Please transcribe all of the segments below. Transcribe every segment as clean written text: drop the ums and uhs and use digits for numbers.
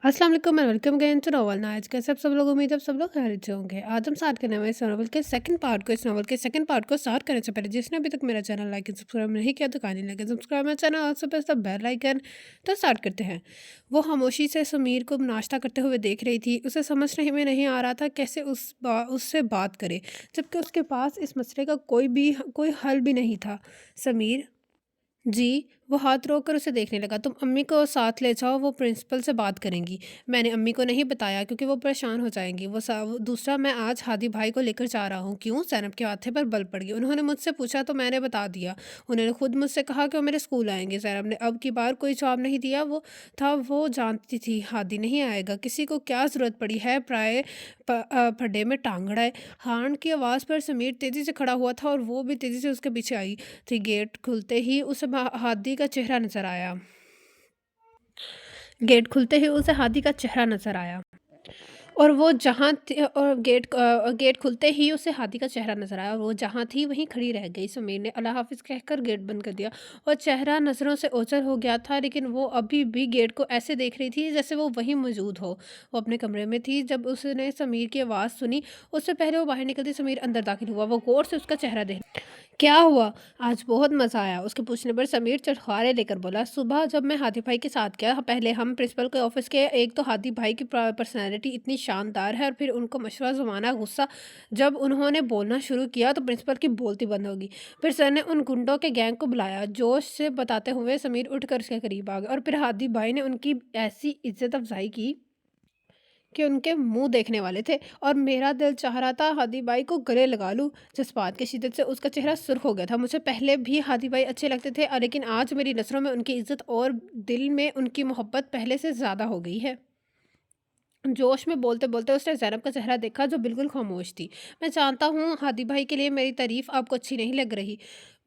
अस्सलाम वालेकुम and welcome again to novel nights. कैसे आप सब लोग, उम्मीद है आप सब लोग खैरियत से होंगे। आज हम स्टार्ट करने वाले इस नॉवल के सेकंड पार्ट को। इस नॉवल के सेकंड पार्ट को स्टार्ट करने से पहले जिसने अभी तक मेरा चैनल लाइक एंड सब्सक्राइब नहीं किया तो काइंडली लाइक एंड सब्सक्राइब मेरा channel, also press the bell icon. तो स्टार्ट करते हैं। वो खामोशी से समीर को नाश्ता करते हुए देख रही थी। उसे समझ नहीं आ रहा था कैसे उससे बात करे, जबकि उसके पास इस मसले का कोई हल भी नहीं था। समीर जी, वो हाथ रोक कर उसे देखने लगा। तुम अम्मी को साथ ले जाओ, वो प्रिंसिपल से बात करेंगी। मैंने अम्मी को नहीं बताया क्योंकि वो परेशान हो जाएंगी। दूसरा, मैं आज हादी भाई को लेकर जा रहा हूँ। क्यों? ज़ैनब के माथे पर बल पड़ गई। उन्होंने मुझसे पूछा तो मैंने बता दिया। उन्होंने खुद मुझसे कहा कि वो मेरे स्कूल आएंगे। ज़ैनब ने अब की बार कोई जवाब नहीं दिया। वो जानती थी हादी नहीं आएगा। किसी को क्या ज़रूरत पड़ी है प्राय फड्डे में टांगड़ा है। हार्न की आवाज़ पर समीर तेज़ी से खड़ा हुआ था और वो भी तेज़ी से उसके पीछे आई थी। गेट खुलते ही उसे हादी का चेहरा नज़र आया। गेट खुलते ही उसे हादी का चेहरा नज़र आया। और वो जहाँ थी और गेट खुलते ही उसे हादी का चेहरा नज़र आया और वो जहाँ थी वहीं खड़ी रह गई। समीर ने अल्लाह हाफ़िज़ कहकर गेट बंद कर दिया और चेहरा नज़रों से ओझल हो गया था, लेकिन वो अभी भी गेट को ऐसे देख रही थी जैसे वो वहीं मौजूद हो। वो अपने कमरे में थी जब उसने समीर की आवाज़ सुनी। उससे पहले वो बाहर निकलती समीर अंदर दाखिल हुआ। वो गौर से उसका चेहरा देख। क्या हुआ? आज बहुत मज़ा आया। उसके पूछने पर समीर चटखारे लेकर बोला, सुबह जब मैं हादी भाई के साथ गया, पहले हम प्रिंसिपल के ऑफिस के। एक तो हादी भाई की पर्सनैलिटी इतनी शानदार है और फिर उनको मशवरा ज़माना गुस्सा। जब उन्होंने बोलना शुरू किया तो प्रिंसिपल की बोलती बंद होगी। फिर सर ने उन गुंडों के गैंग को बुलाया। जोश से बताते हुए समीर उठकर उसके करीब आ गया और फिर हादी भाई ने उनकी ऐसी इज्जत अफजाई की कि उनके मुँह देखने वाले थे और मेरा दिल चाह रहा था हादी भाई को गले लगा लूँ। जज़्बात की शिद्दत से उसका चेहरा सुर्ख हो गया था। मुझे पहले भी हादी भाई अच्छे लगते थे, लेकिन आज मेरी नज़रों में उनकी इज़्ज़त और दिल में उनकी मोहब्बत पहले से ज़्यादा हो गई है। जोश में बोलते-बोलते उसने ज़ैनब का चेहरा देखा जो बिल्कुल खामोश थी। मैं जानता हूँ हादी भाई के लिए मेरी तारीफ़ आपको अच्छी नहीं लग रही,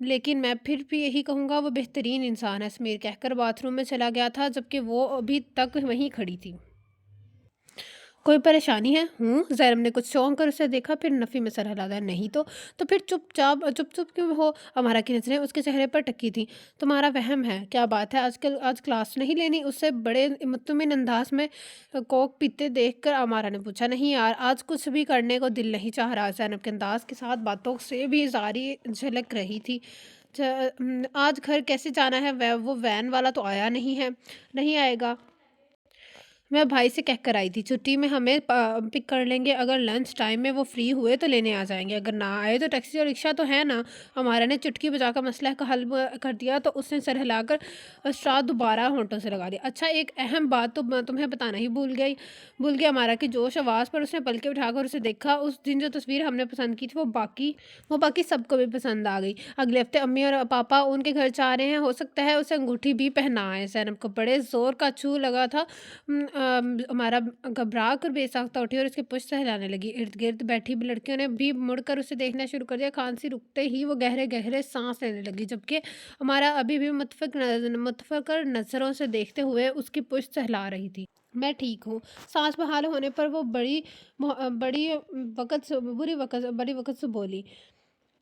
लेकिन मैं फिर भी यही कहूँगा वो बेहतरीन इंसान है। समीर कहकर बाथरूम में चला गया था, जबकि वो अभी तक वहीं खड़ी थी। कोई परेशानी है? ज़ैनब ने कुछ चौंक कर उसे देखा, फिर नफ़ी में सर हिला दिया। नहीं तो फिर चुप-चुप क्यों हो? अमारा की नज़रें उसके चेहरे पर टिकी थीं। तुम्हारा वहम है, क्या बात है? आज क्लास नहीं लेनी? उससे बड़े मुत्तमिन अंदाज में कोक पीते देखकर अमारा ने पूछा। नहीं यार, आज कुछ भी करने को दिल नहीं चाह रहा। ज़ैनब के अंदाज के साथ बातों से भी ज़ारी झलक रही थी। आज घर कैसे जाना है? वो वैन वाला तो आया नहीं है। नहीं आएगा। मैं भाई से कह कर आई थी छुट्टी में हमें पिक कर लेंगे। अगर लंच टाइम में वो फ्री हुए तो लेने आ जाएंगे, अगर ना आए तो टैक्सी और रिक्शा तो है ना। हमारा ने चुटकी बजाकर मसला का हल कर दिया तो उसने सर हिलाकर स्ट्रा दोबारा होंठों से लगा दिया। अच्छा, एक अहम बात तो मैं तुम्हें बताना ही भूल गया हमारा की जोश आवाज़ पर उसने पलके उठाकर उसे देखा। उस दिन जो तस्वीर हमने पसंद की थी वो बाकी सबको भी पसंद आ गई। अगले हफ्ते अम्मी और पापा उनके घर जा रहे हैं, हो सकता है उसे अंगूठी भी पहनाएं। ज़ैनब को बड़े ज़ोर का छू लगा था। हमारा घबरा कर बेसाख्ता उठी और उसकी पुश्त सहलाने लगी। इर्द गिर्द बैठी भी लड़कियों ने भी मुड़कर उसे देखना शुरू कर दिया। खांसी रुकते ही वो गहरे गहरे सांस लेने लगी, जबकि हमारा अभी भी मुतफक्कर नज़रों से देखते हुए उसकी पुश्त सहला रही थी। मैं ठीक हूँ। सांस बहाल होने पर वो बड़ी वक़्त से बोली।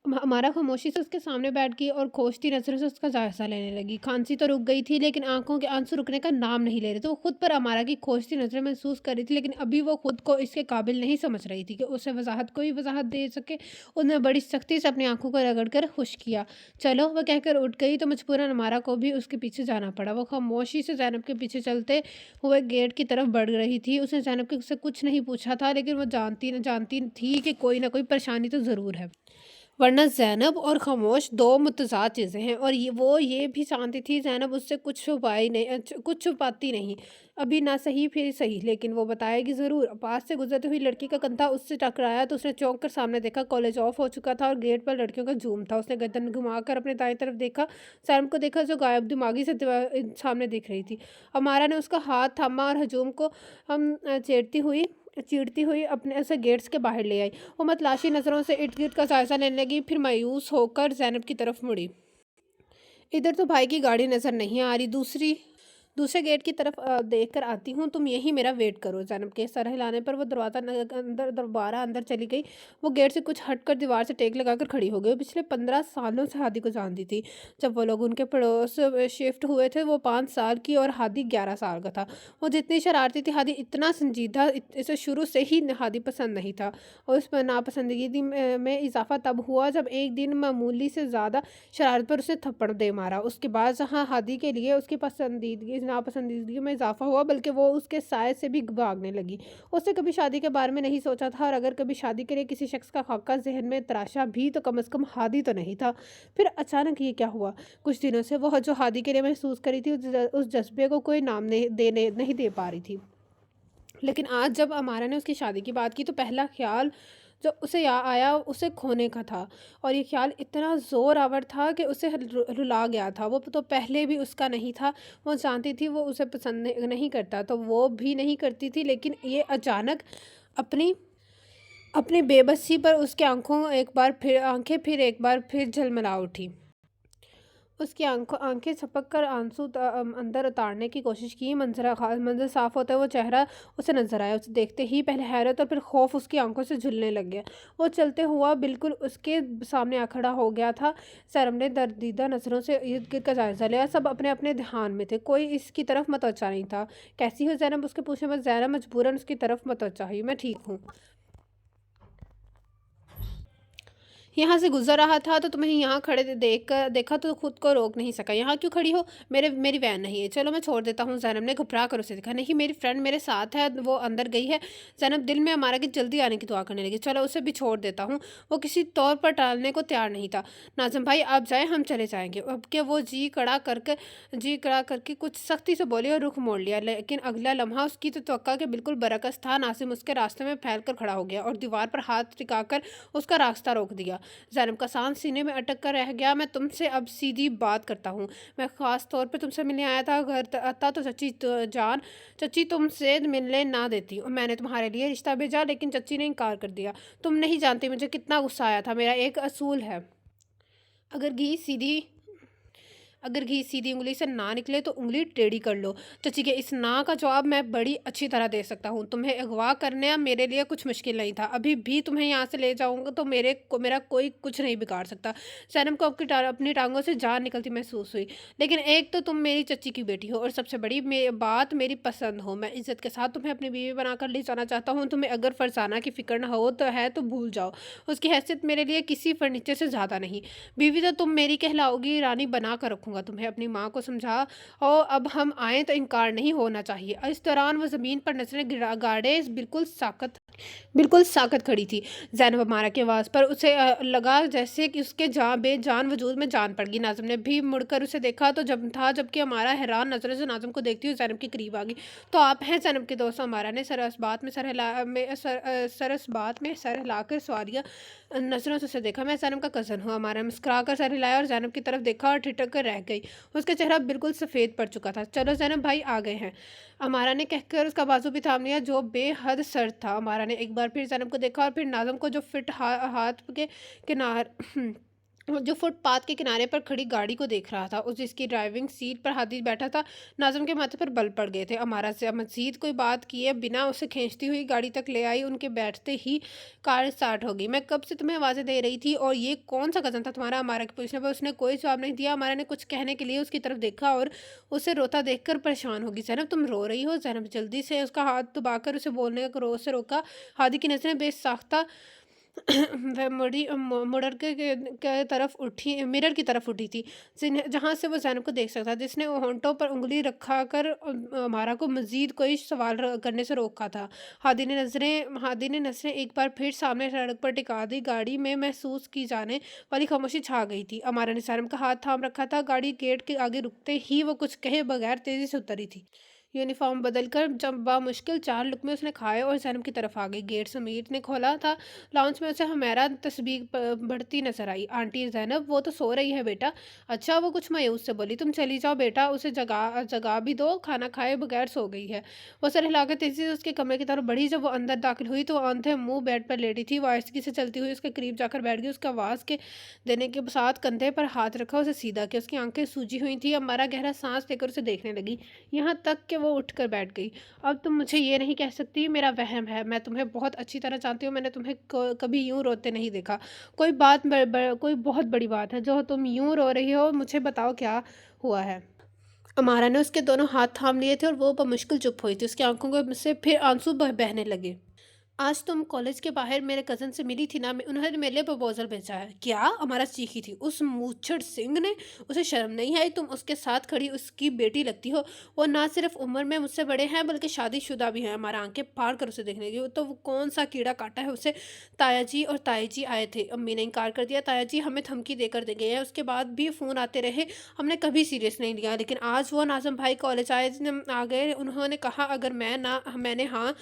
हमारा खामोशी से उसके सामने बैठ गई और खोजती नज़रों से उसका जायज़ा लेने लगी। खांसी तो रुक गई थी, लेकिन आंखों के आंसू रुकने का नाम नहीं ले रहे थे। वो खुद पर अमारा की खोजती नज़रें महसूस कर रही थी, लेकिन अभी वो खुद को इसके काबिल नहीं समझ रही थी कि उसे कोई वजाहत दे सके। उसने बड़ी सख्ती से अपनी आंखों को रगड़ कर खुश किया। चलो, वह कहकर उठ गई तो मजबूरन अमारा को भी उसके पीछे जाना पड़ा। वो खामोशी से जैनब के पीछे चलते हुए गेट की तरफ बढ़ रही थी। उसने जैनब के से कुछ नहीं पूछा था, लेकिन वो जानती थी कि कोई ना कोई परेशानी तो ज़रूर है, वरना ज़ैनब और खामोश दो मुतज़ाद चीज़ें हैं। और ये भी जानती थी ज़ैनब उससे कुछ छुपाती नहीं। अभी ना सही फिर सही, लेकिन वो बताएगी ज़रूर। पास से गुजरती हुई लड़की का कंधा उससे टकराया तो उसने चौंक कर सामने देखा। कॉलेज ऑफ हो चुका था और गेट पर लड़कियों का झूम था। उसने गर्दन घुमाकर अपने दाएं तरफ देखा, ज़ैनब को देखा जो गायब दिमागी से सामने देख रही थी। अमारा ने उसका हाथ थामा और हजूम को हम चीरती हुई अपने उसे गेट्स के बाहर ले आई। वो मतलाशी नज़रों से इर्द गिर्द का जायजा लेने लगी, फिर मायूस होकर ज़ैनब की तरफ मुड़ी। इधर तो भाई की गाड़ी नज़र नहीं आ रही। दूसरे गेट की तरफ देख कर आती हूँ, तुम यहीं मेरा वेट करो। ज़ैनब के सर हिलाने पर वो दोबारा अंदर चली गई। वो गेट से कुछ हटकर दीवार से टेक लगाकर खड़ी हो गई। वो पिछले 15 सालों से हादी को जानती थी। जब वो लोग उनके पड़ोस शिफ्ट हुए थे, वो 5 साल की और हादी 11 साल का था। वो जितनी शरारती थी, हादी इतना संजीदा, इसे शुरू से ही हादी पसंद नहीं था। और उस पर नापसंदगी में इजाफा तब हुआ जब एक दिन मामूली से ज़्यादा शरारत पर उसे थप्पड़ दे मारा। उसके बाद जहाँ हादी के लिए उसकी पसंदीदगी नापसंदीदगी में इजाफा हुआ, बल्कि वो उसके साय से भी भागने लगी। उसने कभी शादी के बारे में नहीं सोचा था, और अगर कभी शादी के लिए किसी शख्स का खाका जहन में तराशा भी, तो कम से कम हादी तो नहीं था। फिर अचानक ये क्या हुआ? कुछ दिनों से वो जो हादी के लिए महसूस करी थी, उस जज्बे को कोई नाम नहीं दे पा रही थी। लेकिन आज जब अमारा ने उसकी शादी की बात की, तो पहला ख्याल जो उसे आया, उसे खोने का था। और ये ख्याल इतना ज़ोर आवर था कि उसे रुला गया था। वो तो पहले भी उसका नहीं था। वो जानती थी वो उसे पसंद नहीं करता, तो वो भी नहीं करती थी, लेकिन ये अचानक अपनी अपनी बेबसी पर उसकी आंखें फिर एक बार फिर झलमला उठी। उसकी आँखें छपक कर अंदर उतारने की कोशिश की। मंज़र साफ़ होता है, वो चेहरा उसे नज़र आया। उसे देखते ही पहले हैरत और फिर खौफ उसकी आँखों से झुलने लग गया। वो चलते हुआ बिल्कुल उसके सामने आ खड़ा हो गया था। ज़ैनब ने दर्दीदा नज़रों से इर्द-गिर्द का जायज़ा लिया। सब अपने-अपने ध्यान में थे। कोई इसकी तरफ मतवज्जा नहीं था। "कैसी हो ज़ैनब?" उसके पूछने पर ज़ैनब मजबूरन उसकी तरफ मतवज्जा हुई। "मैं ठीक हूँ। यहाँ से गुजर रहा था तो तुम्हें यहाँ खड़े देखा तो खुद को रोक नहीं सका। यहाँ क्यों खड़ी हो? मेरी वैन नहीं है, चलो मैं छोड़ देता हूँ। ज़ैनब ने घबरा कर उसे देखा। नहीं, मेरी फ्रेंड मेरे साथ है, वो अंदर गई है। ज़ैनब दिल में अमारा की जल्दी आने की दुआ करने लगी। चलो उसे भी छोड़ देता हूँ। वो किसी तौर पर टालने को तैयार नहीं था। नाज़िम भाई आप जाए, हम चले जाएंगे। अब के वो जी कड़ा करके कुछ सख्ती से बोली और रुख मोड़ लिया, लेकिन अगला लम्हा उसकी तो तवक्का के बिल्कुल बरअक्स था। नासिम उसके रास्ते में फैल कर खड़ा हो गया और दीवार पर हाथ टिकाकर उसका रास्ता रोक दिया। ज़ैनब का सांस सीने में अटक कर रह गया। मैं तुमसे अब सीधी बात करता हूँ। मैं ख़ास तौर पे तुमसे मिलने आया था। घर आता तो चची तुमसे मिलने ना देती, और मैंने तुम्हारे लिए रिश्ता भेजा, लेकिन चची ने इनकार कर दिया। तुम नहीं जानती मुझे कितना गुस्सा आया था। मेरा एक असूल है, अगर घी सीधी अगर घी सीधी उंगली से ना निकले तो उंगली टेढ़ी कर लो। चची के इस ना का जवाब मैं बड़ी अच्छी तरह दे सकता हूँ। तुम्हें अगवा करने मेरे लिए कुछ मुश्किल नहीं था। अभी भी तुम्हें यहाँ से ले जाऊँगा तो मेरा कोई कुछ नहीं बिगाड़ सकता। सैनम को अपनी टांगों से जान निकलती महसूस हुई। लेकिन एक तो तुम मेरी चची की बेटी हो, और सबसे बड़ी बात मेरी पसंद हो। मैं इज्जत के साथ तुम्हें अपनी बीवी बनाकर ले जाना चाहता हूँ। तुम्हें अगर फरजाना की फिक्र न हो तो भूल जाओ। उसकी हैसियत मेरे लिए किसी फर्नीचर से ज़्यादा नहीं। बीवी तो तुम मेरी कहलाओगी, रानी बना कर रखूँगा तुम्हें। अपनी माँ को समझा, और अब हम आएँ तो इनकार नहीं होना चाहिए। इस दौरान वो ज़मीन पर नज़रें गाड़े बिल्कुल साकत खड़ी थी। ज़ैनब अमारा की आवाज़ पर उसे लगा जैसे कि उसके बेजान वजूद में जान पड़ गई। नाज़िम ने भी मुड़कर उसे देखा तो जबकि अमारा हैरान नज़रों से नाज़िम को देखती हुई ज़ैनब के करीब आ गई। तो आप हैं ज़ैनब के दोस्त? अमारा ने सरस बात में सर हिलाकर सवाल किया। नज़रों से उसे देखा। मैं ज़ैनब का कज़न हूँ। अमारा मुस्कुरा कर सर हिलाया और ज़ैनब की तरफ देखा और ठिठक कर रह गई। उसका चेहरा बिल्कुल सफ़ेद पड़ चुका था। चलो ज़ैनब भाई आ गए हैं, अमारा ने कहकर उसका बाजू भी थाम लिया, जो बेहद सर्द था। अमारा ने एक बार फिर ज़ैनब को देखा और फिर नाज़िम को, जो हाथ के किनार जो फुटपाथ के किनारे पर खड़ी गाड़ी को देख रहा था। जिसकी ड्राइविंग सीट पर हादी बैठा था। नाज़िम के माथे पर बल पड़ गए थे। अमारा से मज़ीद कोई बात किए बिना उसे खींचती हुई गाड़ी तक ले आई। उनके बैठते ही कार स्टार्ट हो गई। मैं कब से तुम्हें आवाज़ें दे रही थी, और ये कौन सा कज़न था तुम्हारा? अमारा के पूछने पर उसने कोई जवाब नहीं दिया। अमारा ने कुछ कहने के लिए उसकी तरफ देखा और उसे रोता देखकर परेशान होगी। ज़ैनब तुम रो रही हो? ज़ैनब जल्दी से उसका हाथ दबाकर उसे बोलने का क्रोध से रोका। हादी की नज़रें बेसाख्ता वह मुड़र के तरफ उठी मिरर की तरफ उठी थी, जहाँ से वो ज़ैनब को देख सकता, जिसने होंठों पर उंगली रखा कर हमारा को मज़ीद कोई सवाल करने से रोका था। हादी ने नज़रें एक बार फिर सामने सड़क पर टिका दी। गाड़ी में महसूस की जाने वाली खामोशी छा गई थी। अमारा ने ज़ैनब का हाथ थाम रखा था। गाड़ी गेट के आगे रुकते ही वो कुछ कहे बगैर तेज़ी से उतरी थी। यूनिफॉर्म बदल कर जब बामुश्किल 4 लुक़्मे उसने खाए और ज़ैनब की तरफ आ गई। गेट समीर ने खोला था। लाउंज में उसे हुमैरा तस्बीह बढ़ती नज़र आई। आंटी ज़ैनब, वो तो सो रही है बेटा। अच्छा, वो कुछ मायूस से बोली। तुम चली जाओ बेटा, उसे जगा जगा भी दो, खाना खाए बगैर सो गई है। वो सर हिलाकर तेज़ी से उसके कमरे की तरफ बढ़ी। जब वो अंदर दाखिल हुई तो वो अंधे मुँह बेड पर लेटी थी। वो आहिस्तगी से चलती हुई उसके करीब जाकर बैठ गई। उसके आवाज़ के देने के साथ कंधे पर हाथ रखा, उसे सीधा किया। उसकी आंखें सूजी हुई थी। अमारा गहरा सांस लेकर उसे देखने लगी, यहाँ तक कि वो उठकर बैठ गई। अब तुम मुझे ये नहीं कह सकती मेरा वहम है। मैं तुम्हें बहुत अच्छी तरह जानती हूँ। मैंने तुम्हें कभी यूं रोते नहीं देखा। कोई बहुत बड़ी बात है जो तुम यूं रो रही हो। मुझे बताओ क्या हुआ है। अमारा ने उसके दोनों हाथ थाम लिए थे और वो बमुश्किल चुप हुई थी। उसकी आंखों में से फिर आंसू बहने लगे। आज तुम कॉलेज के बाहर मेरे कज़न से मिली थी ना, उन्होंने मेरे लिए प्रपोज़ल भेजा है। क्या? अमारा चीखी थी। उस मूछड़ सिंह ने? उसे शर्म नहीं आई? तुम उसके साथ खड़ी उसकी बेटी लगती हो। वो ना सिर्फ उम्र में मुझसे बड़े हैं बल्कि शादीशुदा भी हैं। हमारा आंखें फाड़ कर उसे देखने लगी। तो वो कौन सा कीड़ा काटा है उसे? ताया जी और ताई जी आए थे। अम्मी ने इनकार कर दिया। ताया जी हमें धमकी देकर दे गए हैं। उसके बाद भी फ़ोन आते रहे, हमने कभी सीरियस नहीं लिया। लेकिन आज वो नाज़िम भाई कॉलेज आ गए। उन्होंने कहा अगर मैंने हाँ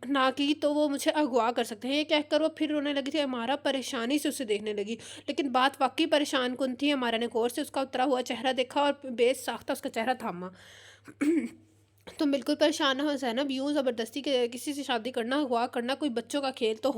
ना की तो वो मुझे अगवा कर सकते हैं। ये कहकर वो फिर रोने लगी थी। हमारा परेशानी से उसे देखने लगी, लेकिन बात वाकई परेशान कुन थी। हमारा ने गौर से उसका उतरा हुआ चेहरा देखा और बेसाख्ता उसका चेहरा थामा। तुम बिल्कुल परेशान ना हो ज़ैनब। यूँ ज़बरदस्ती के किसी से शादी करना, अगवा करना कोई बच्चों का खेल तो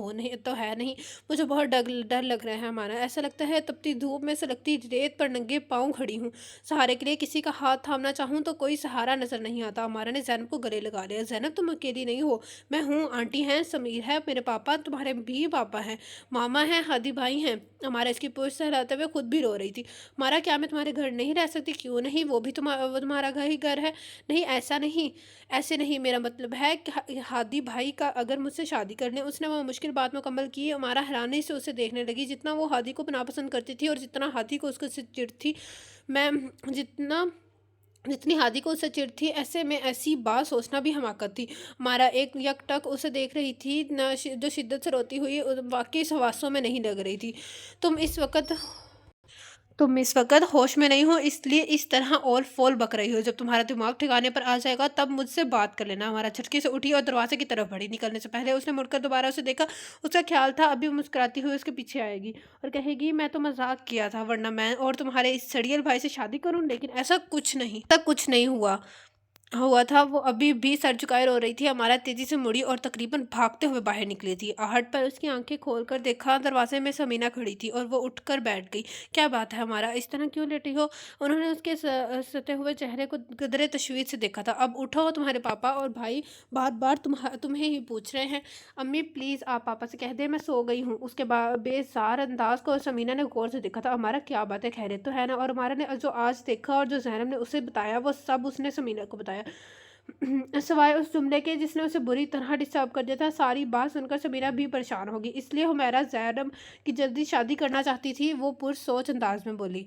है नहीं। मुझे बहुत डर लग रहा है हमारा। ऐसा लगता है तपती धूप में सलगती रेत पर नंगे पाँव खड़ी हूँ। सहारे के लिए किसी का हाथ थामना चाहूँ तो कोई सहारा नज़र नहीं आता। हमारा ने ज़ैनब को गले लगा लिया। ज़ैनब, तुम अकेली नहीं हो, मैं हूँ। आंटी हैं, समीर है, मेरे पापा, तुम्हारे भी पापा हैं, मामा हैं, हादी भाई हैं। हमारा इसकी पूछ सहलाते हुए खुद भी रो रही थी। हमारा, क्या मैं तुम्हारे घर नहीं रह सकती? क्यों नहीं? वो भी वो तुम्हारा घर ही घर है। नहीं, ऐसा नहीं, ऐसे नहीं। मेरा मतलब है कि हादी भाई का अगर मुझसे शादी कर लें। उसने वो मुश्किल बात मुकम्मल की। हमारा हैरानी से उसे देखने लगी। जितना वो हादी को नापसंद करती थी और जितना हादी को उसको से चिढ़ थी, मैं जितना जितनी हादी को उससे चिढ़ थी, ऐसे में ऐसी बात सोचना भी हमाकत थी। हमारा एक यकटक उसे देख रही थी न, जो शिद्दत से रोती हुई वाकई हवासों में नहीं लग रही थी। तुम इस वक्त तुम इस वक़्त होश में नहीं हो, इसलिए इस तरह और फ़ोल बक रही हो। जब तुम्हारा दिमाग ठिकाने पर आ जाएगा तब मुझसे बात कर लेना। हमारा झटके से उठी और दरवाज़े की तरफ बढ़ी। निकलने से पहले उसने मुड़कर दोबारा उसे देखा। उसका ख़्याल था अभी वो मुस्कुराती हुई उसके पीछे आएगी और कहेगी मैं तो मज़ाक किया था, वरना मैं और तुम्हारे इस सड़ियल भाई से शादी करूँ। लेकिन ऐसा कुछ नहीं हुआ था। वो अभी भी सर झुकाए रो रही थी। हमारा तेजी से मुड़ी और तकरीबन भागते हुए बाहर निकली थी। आहट पर उसकी आंखें खोलकर देखा, दरवाजे में समीना खड़ी थी और वो उठकर बैठ गई। क्या बात है हमारा, इस तरह क्यों लेटी हो? उन्होंने उसके सते हुए चेहरे को कदरे तशवीश से देखा था। अब उठो, तुम्हारे पापा और भाई बार बार तुम्हें ही पूछ रहे हैं। अम्मी प्लीज़ आप पापा से कह दे मैं सो गई हूँ। उसके बाद बेसार अंदाज को समीना ने गौर से देखा था। हमारा, क्या बात है, खैरियत तो है ना? और हमारा ने जो आज देखा और जो ज़ैनब ने उसे बताया वो सब उसने समीना को बताया, सिवाय उस जुमले के जिसने उसे बुरी तरह डिस्टर्ब कर दिया था। सारी बात सुनकर समीरा भी परेशान होगी, इसलिए हुमैरा ज़ैनब की जल्दी शादी करना चाहती थी। वो पुरसोच अंदाज में बोली।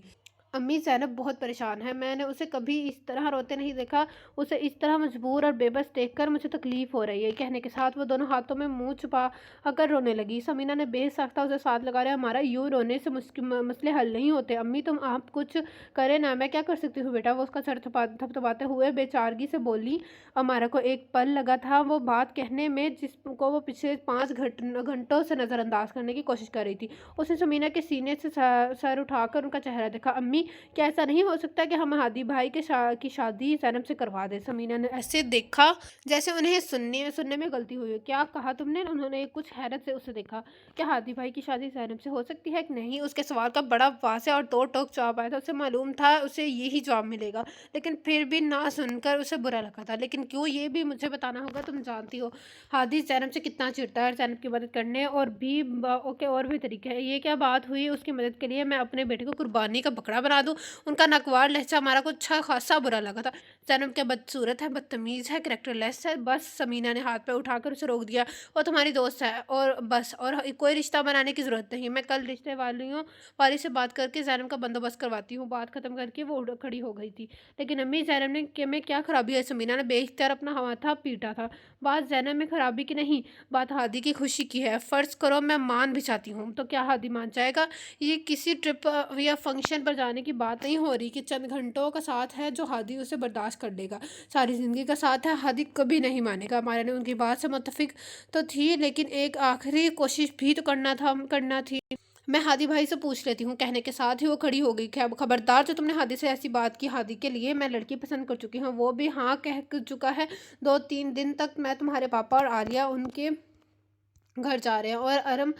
अम्मी ज़ैनब बहुत परेशान है। मैंने उसे कभी इस तरह रोते नहीं देखा। उसे इस तरह मजबूर और बेबस देखकर मुझे तकलीफ़ हो रही है। कहने के साथ वो दोनों हाथों में मुंह छुपा कर रोने लगी। समीना ने बेसाख्ता उसे साथ लगा लिया। हमारा, यूँ रोने से मसले हल नहीं होते। अम्मी तुम आप कुछ करें ना, मैं क्या कर सकती हूँ बेटा? वो उसका सर थपथपाते हुए बेचारगी से बोली। हमारा को एक पल लगा था वो बात कहने में जिसको वो पिछले 5 घंटों से नज़रअंदाज करने की कोशिश कर रही थी। उसने समीना के सीने से सर उठाकर उनका चेहरा देखा। अम्मी, क्या ऐसा नहीं हो सकता कि हम हादी भाई की शादी ज़ैनब से करवा दें? समीना ने ऐसे देखा जैसे उन्हें सुनने में गलती हुई हो। क्या कहा तुमने? उन्होंने कुछ हैरत से उसे देखा। क्या हादी भाई की शादी ज़ैनब से हो सकती है कि नहीं? उसके सवाल का बड़ा वाज़ेह और दो टोक जवाब आया था। उसे मालूम था उसे यही जवाब मिलेगा, लेकिन फिर भी ना सुनकर उसे बुरा लगा था। लेकिन क्यों, ये भी मुझे बताना होगा। तुम जानती हो हादी ज़ैनब से कितना चिढ़ता है। ज़ैनब की मदद करने और भी तरीके हैं। ये क्या बात हुई? उसकी मदद के लिए मैं अपने बेटे को कुर्बानी का बकरा बना दूँ? उनका नकवार लहजा हमारा को अच्छा खासा बुरा लगा था। ज़ैनब क्या बदसूरत है, बदतमीज़ है, कैरेक्टरलेस है। बस समीना ने हाथ पे उठाकर उसे रोक दिया। वो तुम्हारी दोस्त है और बस, और कोई रिश्ता बनाने की ज़रूरत नहीं। मैं कल रिश्ते वाली से बात करके ज़ैनब का बंदोबस्त करवाती हूँ। बात ख़त्म करके वो खड़ी हो गई थी। लेकिन अम्मी, ज़ैनब ने के में क्या खराबी है? समीना ने बेइख्तियार अपना माथा पीटा था। बात ज़ैनब में खराबी की नहीं, बात हादी की खुशी की है। फ़र्ज़ करो मैं मान भी चाहती हूँ, तो क्या हादी मान जाएगा? ये किसी ट्रिप या फंक्शन पर जाने کی بات نہیں ہو رہی کہ چند گھنٹوں کا ساتھ ہے جو ہادی اسے برداشت کر لے گا، ساری زندگی کا ساتھ ہے ہادی کبھی نہیں مانے گا۔ عمارہ نے ان کی بات سے متفق تو تھی، لیکن ایک آخری کوشش بھی تو کرنا تھی۔ میں ہادی بھائی سے پوچھ لیتی ہوں، کہنے کے ساتھ ہی وہ کھڑی ہو گئی۔ خبردار، جو تم نے ہادی سے ایسی بات کی، ہادی کے لیے میں لڑکی پسند کر چکی ہوں، وہ بھی ہاں کہہ چکا ہے۔ 2-3 دن تک میں تمہارے پاپا اور عالیہ ان کے گھر جا رہے ہیں،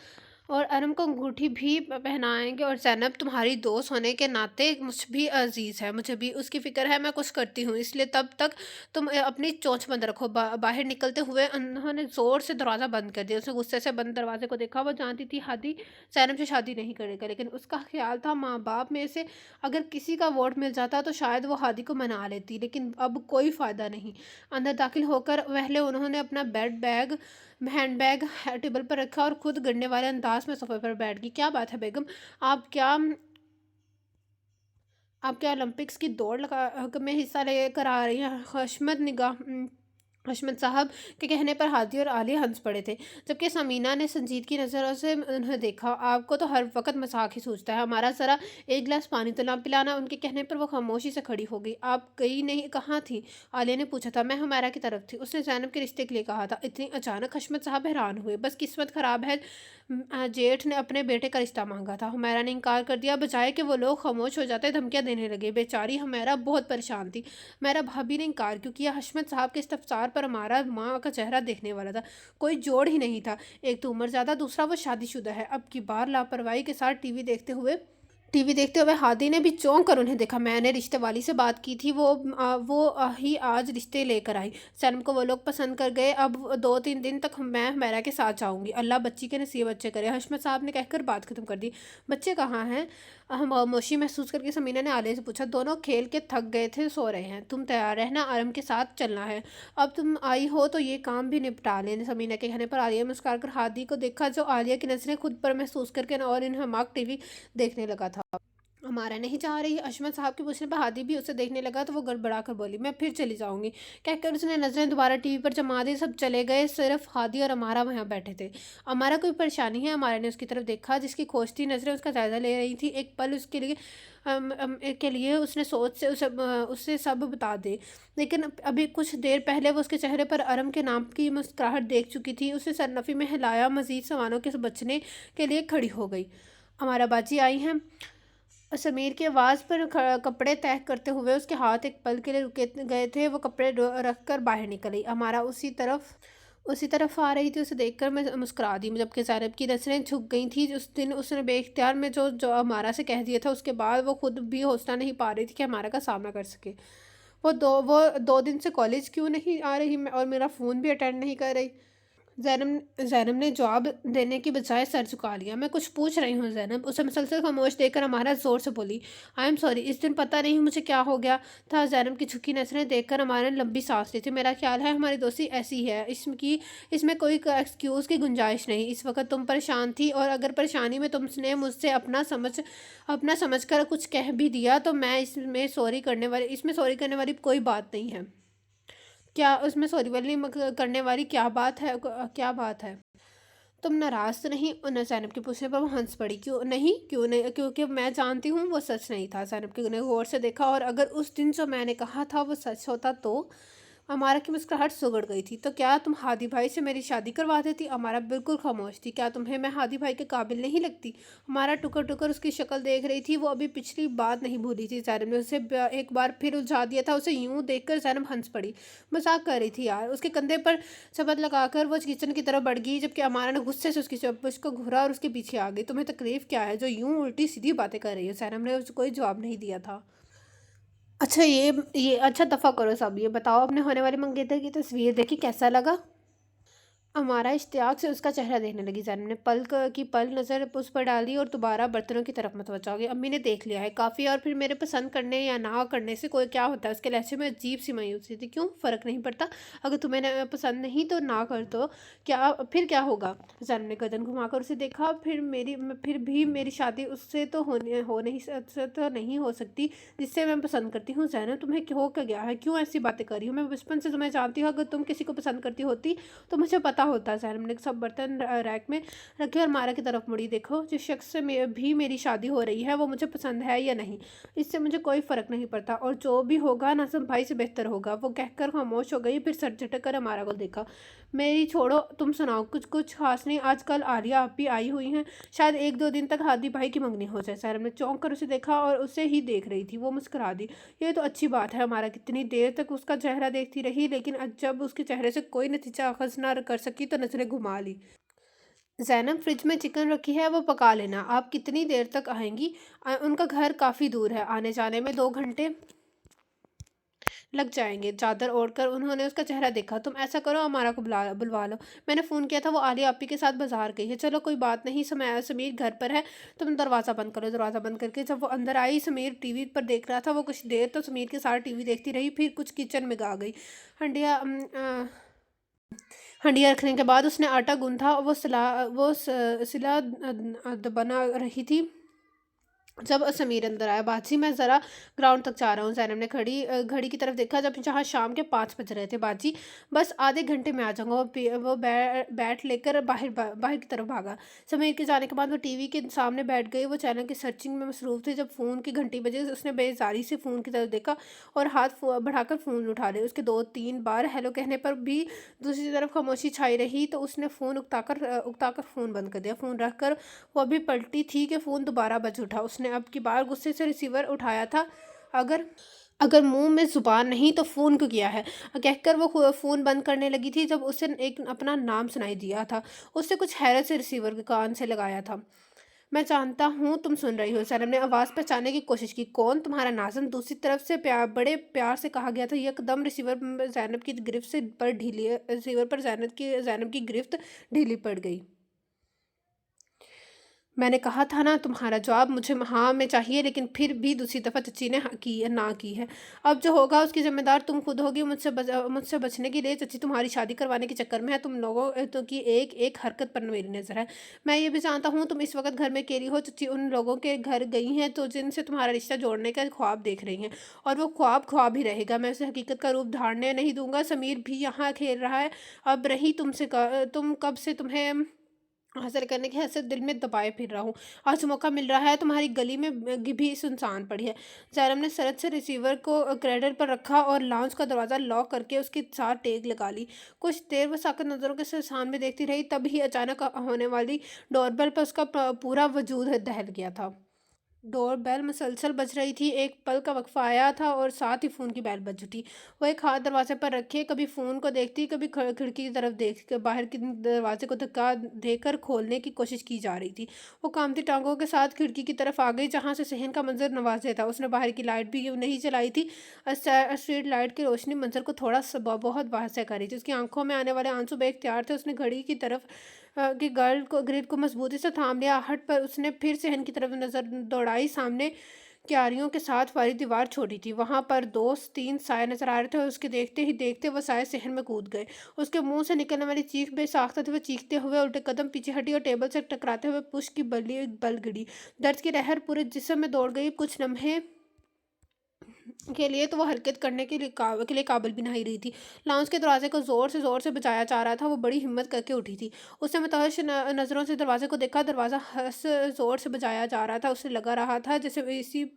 اور ارم کو انگوٹھی بھی پہنائیں گے، اور زینب تمہاری دوست ہونے کے ناطے مجھ بھی عزیز ہے، مجھے بھی اس کی فکر ہے، میں کچھ کرتی ہوں، اس لیے تب تک تم اپنی چونچ بند رکھو۔ باہر نکلتے ہوئے انہوں نے زور سے دروازہ بند کر دیا۔ اس نے غصے سے بند دروازے کو دیکھا۔ وہ جانتی تھی ہادی زینب سے شادی نہیں کرے گا، لیکن اس کا خیال تھا ماں باپ میں سے اگر کسی کا ووٹ مل جاتا تو شاید وہ ہادی کو منا لیتی، لیکن اب کوئی فائدہ نہیں۔ اندر داخل ہو کر پہلے انہوں نے اپنا ہینڈ بیگ ٹیبل پر رکھا اور خود گرنے والے انداز میں صوفے پر بیٹھ گئی۔ کیا بات ہے بیگم، آپ کیا اولمپکس کی دوڑ میں حصہ لے کر آ رہی ہیں؟ حشمت صاحب کے کہنے پر ہادی اور عالیہ ہنس پڑے تھے، جبکہ سمینہ نے سنجیدگی نظروں سے انہیں دیکھا۔ آپ کو تو ہر وقت مذاق ہی سوچتا ہے، ہمارا ذرا ایک گلاس پانی تو نہ پلانا؟ ان کے کہنے پر وہ خاموشی سے کھڑی ہو گئی۔ آپ گئی نہیں، کہاں تھی؟ عالیہ نے پوچھا تھا۔ میں ہمیرا کی طرف تھی، اس نے زینب کے رشتے کے لیے کہا تھا۔ اتنی اچانک؟ حشمت صاحب حیران ہوئے۔ بس قسمت خراب ہے، جیٹھ نے اپنے بیٹے کا رشتہ مانگا تھا، ہمیرا نے انکار کر دیا۔ بجائے کہ وہ لوگ خاموش ہو جاتے، دھمکیاں دینے لگے۔ بیچاری ہمیرا بہت پریشان تھی۔ میرا بھابھی نے انکار کیوں کیا؟ حشمت صاحب کے استفسار پر ہمارا ماں کا چہرہ دیکھنے والا تھا، کوئی جوڑ ہی نہیں تھا، ایک تو عمر زیادہ، دوسرا وہ شادی شدہ ہے۔ اب کی بار لاپرواہی کے ساتھ ٹی وی دیکھتے ہوئے ہادی نے بھی چونک کر انہیں دیکھا۔ میں نے رشتے والی سے بات کی تھی، وہ ہی آج رشتے لے کر آئی۔ زینب کو وہ لوگ پسند کر گئے، اب 2-3 دن تک میں ہمیرا کے ساتھ جاؤں گی، اللہ بچی کے نصیب اچھے کرے، حشمت صاحب نے کہہ کر بات ختم کر دی۔ بچے کہاں ہیں؟ خاموشی محسوس کر کے سمینہ نے عالیہ سے پوچھا۔ دونوں کھیل کے تھک گئے تھے، سو رہے ہیں۔ تم تیار رہنا، ارم کے ساتھ چلنا ہے، اب تم آئی ہو تو یہ کام بھی نپٹا لیں۔ سمینہ کے کہنے پر عالیہ مسکرا کر ہادی کو دیکھا، جو عالیہ کی نظریں خود پر محسوس کر کے اور انہماک ٹی وی دیکھنے لگا تھا۔ ہمارا نہیں چاہ رہی؟ حشمت صاحب کے پوچھنے پر ہادی بھی اسے دیکھنے لگا تو وہ گڑبڑا کر بولی، میں پھر چلی جاؤں گی، کہہ کر اس نے نظریں دوبارہ ٹی وی پر جما دی۔ سب چلے گئے، صرف ہادی اور ہمارا وہاں بیٹھے تھے۔ ہمارا کوئی پریشانی ہے؟ ہمارا نے اس کی طرف دیکھا، جس کی کھوجتی نظریں اس کا جائزہ لے رہی تھی۔ ایک پل اس کے لیے اس نے سوچ سے اسے سب بتا دے، لیکن ابھی کچھ دیر پہلے وہ اس کے چہرے پر ارم کے نام کی مسکراہٹ دیکھ چکی تھی۔ اسے سرنفی میں ہلایا، مزید سوالوں کے بچنے کے لیے کھڑی ہو گئی۔ ہمارا باجی آئی ہیں؟ سمیر کی آواز پر کپڑے طے کرتے ہوئے اس کے ہاتھ ایک پل کے لیے رکے گئے تھے، وہ کپڑے رکھ کر باہر نکل گئی۔ ہمارا اسی طرف آ رہی تھی، اسے دیکھ کر میں مسکرا دی، جبکہ زینب کی نظریں جھک گئی تھیں۔ اس دن اس نے بے اختیار میں جو ہمارا سے کہہ دیا تھا، اس کے بعد وہ خود بھی حوصلہ نہیں پا رہی تھی کہ ہمارا کا سامنا کر سکے۔ وہ 2 دن سے کالج کیوں نہیں آ رہی اور میرا فون بھی اٹینڈ نہیں کر رہی؟ زینب نے جواب دینے کی بجائے سر جھکا لیا۔ میں کچھ پوچھ رہی ہوں زینب، اسے مسلسل خاموش دیکھ کر ہمارا زور سے بولی۔ آئی ایم سوری، اس دن پتہ نہیں مجھے کیا ہو گیا تھا۔ زینب کی جھکی نظریں دیکھ کر ہمارا نے لمبی سانس لی تھی۔ میرا خیال ہے ہماری دوستی ایسی ہے، اس میں کوئی ایکسکیوز کی گنجائش نہیں۔ اس وقت تم پریشان تھی، اور اگر پریشانی میں تم نے مجھ سے اپنا سمجھ کر کچھ کہہ بھی دیا تو اس میں سوری کرنے والی کوئی بات نہیں ہے۔ کیا اس میں سوری کرنے والی کیا بات ہے؟ تم ناراض تو نہیں؟ زینب کے پوچھنے پر وہ ہنس پڑی۔ کیوں نہیں؟ کیونکہ میں جانتی ہوں وہ سچ نہیں تھا۔ زینب نے غور سے دیکھا، اور اگر اس دن جو میں نے کہا تھا وہ سچ ہوتا تو؟ ہمارا کی مسکراہٹ سگڑ گئی تھی۔ تو کیا تم ہادی بھائی سے میری شادی کروا دیتی؟ ہمارا بالکل خاموش تھی۔ کیا تمہیں میں ہادی بھائی کے قابل نہیں لگتی؟ ہمارا ٹکر اس کی شکل دیکھ رہی تھی، وہ ابھی پچھلی بات نہیں بھولی تھی۔ زینب نے اسے ایک بار پھر الجھا دیا تھا۔ اسے یوں دیکھ کر زینب ہنس پڑی۔ مذاق کر رہی تھی یار۔ اس کے کندھے پر چپت لگا کر وہ کچن کی طرف بڑھ گئی، جبکہ ہمارا نے غصے سے اس کی چپش کو گھورا اور اس کے پیچھے آ گئی۔ تمہیں تکلیف کیا ہے جو یوں الٹی سیدھی باتیں کر رہی ہے؟ زینب نے کوئی جواب نہیں دیا تھا۔ اچھا دفع کرو سب، یہ بتاؤ اپنے ہونے والے منگیتر کی تصویر دیکھی، کیسا لگا؟ ہمارا اشتیاق سے اس کا چہرہ دیکھنے لگی۔ زینب نے پل نظر اس پر ڈالی اور دوبارہ برتنوں کی طرف متوجہ ہو گئی۔ امی نے دیکھ لیا ہے کافی، اور پھر میرے پسند کرنے یا نہ کرنے سے کوئی کیا ہوتا ہے؟ اس کے لہجے میں عجیب سی مایوسی تھی۔ کیوں فرق نہیں پڑتا؟ اگر تمہیں پسند نہیں تو نہ کر دو، پھر کیا ہوگا؟ زینب نے گردن گھما کر اسے دیکھا۔ پھر بھی میری شادی اس سے تو نہیں ہو سکتی جس سے میں پسند کرتی ہوں۔ زینب تمہیں ہو کیا گیا ہے؟ کیوں ایسی باتیں کر رہی ہوں؟ میں بچپن سے تمہیں جانتی ہوں، اگر تم کسی کو پسند کرتی ہوتی تو مجھے پتا पता होता। ज़ैनब ने सब बर्तन रैक में रखे और मारा की तरफ मुड़ी। देखो, जिस शख्स से भी मेरी शादी हो रही है वो मुझे पसंद है या नहीं, इससे मुझे कोई फ़र्क नहीं पड़ता, और जो भी होगा नाज़िम भाई से बेहतर होगा। वो कहकर खामोश हो गई, फिर सर झटक कर हमारा को देखा। मेरी छोड़ो, तुम सुनाओ। कुछ खास नहीं, आजकल आलिया आप भी आई हुई हैं, शायद 1-2 दिन तक हादी भाई की मंगनी हो जाए। ज़ैनब ने चौंक कर उसे देखा और उसे ही देख रही थी। वो मुस्कुरा दी। ये तो अच्छी बात है। हमारा कितनी देर तक उसका चेहरा देखती रही, लेकिन जब उसके चेहरे से कोई नतीजा अखज़ ना कर सकी तो नज़रें घुमा ली। ज़ैनब, फ्रिज में चिकन रखी है, वो पका लेना। आप कितनी देर तक आएंगी? उनका घर काफ़ी दूर है, आने जाने में 2 घंटे लग जाएंगे। चादर ओढ़कर उन्होंने उसका चेहरा देखा। तुम ऐसा करो, हमारा को बुलवा लो। मैंने फ़ोन किया था, वो आलिया आपी के साथ बाजार गई है। चलो कोई बात नहीं, समीर घर पर है, तुम दरवाज़ा बंद करो। दरवाज़ा बंद करके जब वो अंदर आई, समीर टीवी पर देख रहा था। वो कुछ देर तो समीर के साथ टीवी देखती रही, फिर कुछ किचन में आ गई। हंडिया हंडिया रखने के बाद उसने आटा गूंथा और वो सिला बना रही थी जब समीर अंदर आया। बाजी, मैं ज़रा ग्राउंड तक जा रहा हूँ। ज़ैनब ने घड़ी की तरफ देखा, जब जहाँ शाम के 5 बज रहे थे। बाजी, बस आधे घंटे में आ जाऊँगा। वो बैट लेकर बाहर की तरफ भागा। समीर के जाने के बाद वो टीवी के सामने बैठ गई। वो चैनल की सर्चिंग में मसरूफ़ थे। जब फ़ोन की घंटी बजी, उसने बेजारी से फ़ोन की तरफ देखा और हाथ बढ़ाकर फ़ोन उठा लिया। उसके 2-3 बार हेलो कहने पर भी दूसरी तरफ खामोशी छाई रही, तो उसने फ़ोन उकताकर फ़ोन बंद कर दिया। फ़ोन रख कर वो अभी पलटी थी कि फ़ोन दोबारा बज उठा। उसने अब की बार गुस्से से रिसीवर उठाया था। अगर अगर मुंह में ज़ुबान नहीं तो फ़ोन क्यों किया है, कहकर वो फ़ोन बंद करने लगी थी जब उसे एक अपना नाम सुनाई दिया था। उससे कुछ हैरत से रिसीवर के कान से लगाया था। मैं जानता हूँ तुम सुन रही हो। सनम ने आवाज़ पहचानने की कोशिश की। कौन? तुम्हारा नाज़िम। दूसरी तरफ से बड़े प्यार से कहा गया था। यकदम रिसीवर जैनब की गिरफ्त से पर ढीली रिसीवर पर जैनब की गिरफ्त ढीली पड़ गई। मैंने कहा था ना, तुम्हारा जवाब मुझे हाँ में चाहिए, लेकिन फिर भी दूसरी दफ़ा चची ने ना की है। अब जो होगा उसकी ज़िम्मेदार तुम खुद होगी। मुझसे बचने के लिए चची तुम्हारी शादी करवाने के चक्कर में है। तुम लोगों तो की एक एक हरकत पर मेरी नज़र है। मैं ये भी जानता हूँ तुम इस वक्त घर में अकेली हो। चची उन लोगों के घर गई हैं तो जिनसे तुम्हारा रिश्ता जोड़ने का ख्वाब देख रही हैं, और वो ख्वाब ही रहेगा। मैं उसे हकीकत का रूप धारने नहीं दूंगा। समीर भी यहाँ खेल रहा है। अब रही तुम कब से तुम्हें हासिल करने की हैसियत दिल में दबाए फिर रहा हूँ। आज मौका मिल रहा है। तुम्हारी गली में भी सुनसान पड़ी है। जैनब ने सरत से रिसीवर को क्रेडल पर रखा और लाउंज का दरवाज़ा लॉक करके उसके साथ टेक लगा ली। कुछ देर वो साकत नज़रों के सामने देखती रही, तभी अचानक होने वाली डोरबेल पर उसका पूरा वजूद दहल गया था। डोरबेल मुसलसल बज रही थी। एक पल का वक्फा आया था और साथ ही फ़ोन की बेल बज उठी। वो एक हाथ दरवाजे पर रखे कभी फ़ोन को देखती, कभी खिड़की की तरफ देख कर बाहर की दरवाजे को धक्का देकर खोलने की कोशिश की जा रही थी। वो कामती टांगों के साथ खिड़की की तरफ आ गई, जहाँ से सहन का मंजर नवाजे था। उसने बाहर की लाइट भी नहीं जलाई थी। स्ट्रीट लाइट की रोशनी मंजर को थोड़ा बहुत वाज़ेह कर रही थी। उसकी आंखों में आने वाले आंसू बेख्तियार थे। उसने घड़ी की तरफ कि ग्रिल को मजबूती से थाम लिया। आहट पर उसने फिर सहन की तरफ नज़र दौड़ाई। सामने क्यारियों के साथ वाली दीवार छोटी थी। वहां पर 2-3 साए नजर आ रहे थे, और उसके देखते ही देखते वो साए सहन में कूद गए। उसके मुंह से निकलने वाली चीख बेसाख्ता थी। वो चीखते हुए उल्टे कदम पीछे हटी और टेबल से टकराते हुए पुश की बल गिरी। दर्द की लहर पूरे जिस्म में दौड़ गई। कुछ लम्हे के लिए तो वो हरकत करने के लिए काबिल भी नहीं रही थी। लाउंज के दरवाजे को ज़ोर से बजाया जा रहा था। वो बड़ी हिम्मत करके उठी थी। उसने मुतहश नज़रों से दरवाजे को देखा। दरवाज़ा ज़ोर से बजाया जा रहा था। उसे लगा रहा था जैसे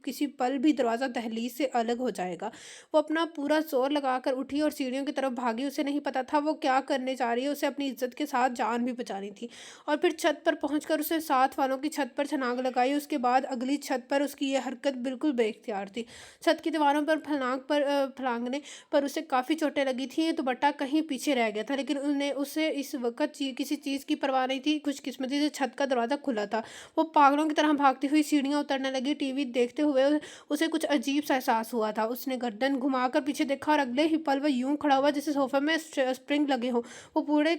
किसी पल भी दरवाज़ा दहलीज से अलग हो जाएगा। वो अपना पूरा जोर लगाकर उठी और सीढ़ियों की तरफ भागी। उसे नहीं पता था वो क्या करने जा रही है। उसे अपनी इज्जत के साथ जान भी बचानी थी। और फिर छत पर पहुँच उसे साथ वालों की छत पर छलांग लगाई। उसके बाद अगली छत पर उसकी यह हरकत बिल्कुल बेख्तियार थी। छत की दीवारों पर फलांगने पर उसे काफ़ी चोटें लगी थी। दुपट्टा कहीं पीछे रह गया था, लेकिन उसे इस वक्त किसी चीज़ की परवाह नहीं थी। खुशकिस्मती से छत का दरवाज़ा खुला था। वो पागलों की तरह भागती हुई सीढ़ियाँ उतरने लगी। टीवी देखते हुए उसे कुछ अजीब सा एहसास हुआ था। उसने गर्दन घुमाकर पीछे देखा और अगले ही पल वह यूं खड़ा हुआ जैसे सोफे में स्प्रिंग लगे हो। वो पूरे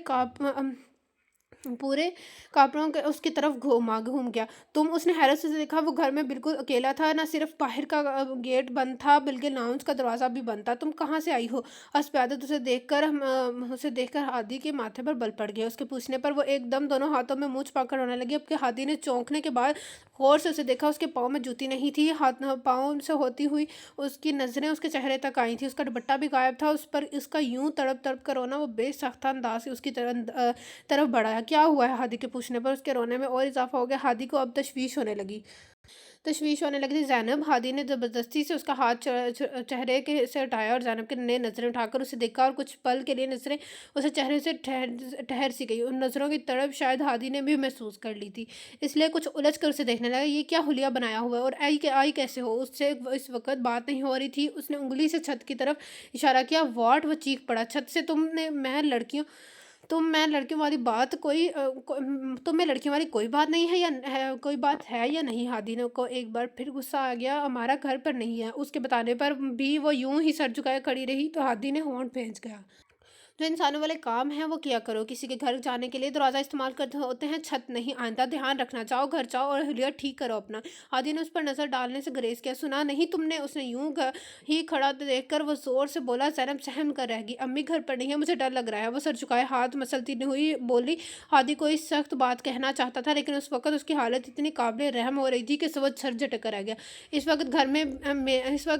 پورے کپڑوں کے اس کی طرف گھوم گیا۔ اس نے حیرت سے دیکھا، وہ گھر میں بالکل اکیلا تھا، نہ صرف باہر کا گیٹ بند تھا بلکہ لاؤنج کا دروازہ بھی بند تھا۔ تم کہاں سے آئی ہو؟ اسپیادت اسے دیکھ کر ہادی کے ماتھے پر بل پڑ گیا۔ اس کے پوچھنے پر وہ ایک دم دونوں ہاتھوں میں منہ چھپا کر رونے لگی۔ اب کہ ہادی نے چونکنے کے بعد غور سے اسے دیکھا، اس کے پاؤں میں جوتی نہیں تھی۔ پاؤں سے ہوتی ہوئی اس کی نظریں اس کے چہرے تک آئی تھیں۔ اس کا دوپٹہ بھی غائب تھا۔ اس پر اس کا یوں تڑپ تڑپ کر رونا، وہ بے ساختہ انداز سے اس کی طرف بڑھایا۔ کیا ہوا ہے؟ ہادی کے پوچھنے پر اس کے رونے میں اور اضافہ ہو گیا۔ ہادی کو اب تشویش ہونے لگی تھی۔ زینب! ہادی نے زبردستی سے اس کا ہاتھ چہرے سے ہٹایا اور زینب کے نئے نظریں اٹھا کر اسے دیکھا، اور کچھ پل کے لیے نظریں اسے چہرے سے ٹھہر سی گئی۔ ان نظروں کی تڑپ شاید ہادی نے بھی محسوس کر لی تھی، اس لیے کچھ الجھ کر اسے دیکھنے لگا۔ یہ کیا حلیہ بنایا ہوا ہے، اور آئی کیسے ہو؟ اس سے اس وقت بات نہیں ہو رہی تھی۔ اس نے انگلی سے چھت کی طرف اشارہ کیا۔ واٹ! وہ چیخ پڑا۔ چھت سے! تم میں لڑکیوں والی کوئی بات نہیں ہے کوئی بات ہے یا نہیں؟ ہادی کو ایک بار پھر غصہ آ گیا۔ ہمارا گھر پر نہیں ہے۔ اس کے بتانے پر بھی وہ یوں ہی سر جھکائے کھڑی رہی تو ہادی نے ہونٹ بھینچ گیا۔ جو انسانوں والے کام ہیں وہ کیا کرو۔ کسی کے گھر جانے کے لیے دروازہ استعمال کرتے ہوتے ہیں، چھت نہیں۔ آئندہ دھیان رکھنا۔ جاؤ گھر جاؤ اور حلیہ ٹھیک کرو اپنا۔ ہادی نے اس پر نظر ڈالنے سے گریز کیا۔ سنا نہیں تم نے؟ اس نے یوں ہی کھڑا دیکھ کر وہ زور سے بولا۔ زینب سہم کر رہ گئی۔ امی گھر پر نہیں ہے، مجھے ڈر لگ رہا ہے۔ وہ سر جھکائے ہاتھ مسلتی ہوئی بولی۔ ہادی کوئی سخت بات کہنا چاہتا تھا، لیکن اس وقت اس کی حالت اتنی قابل رحم ہو رہی تھی کہ وہ سر جھٹک کر رہ گیا۔ اس وقت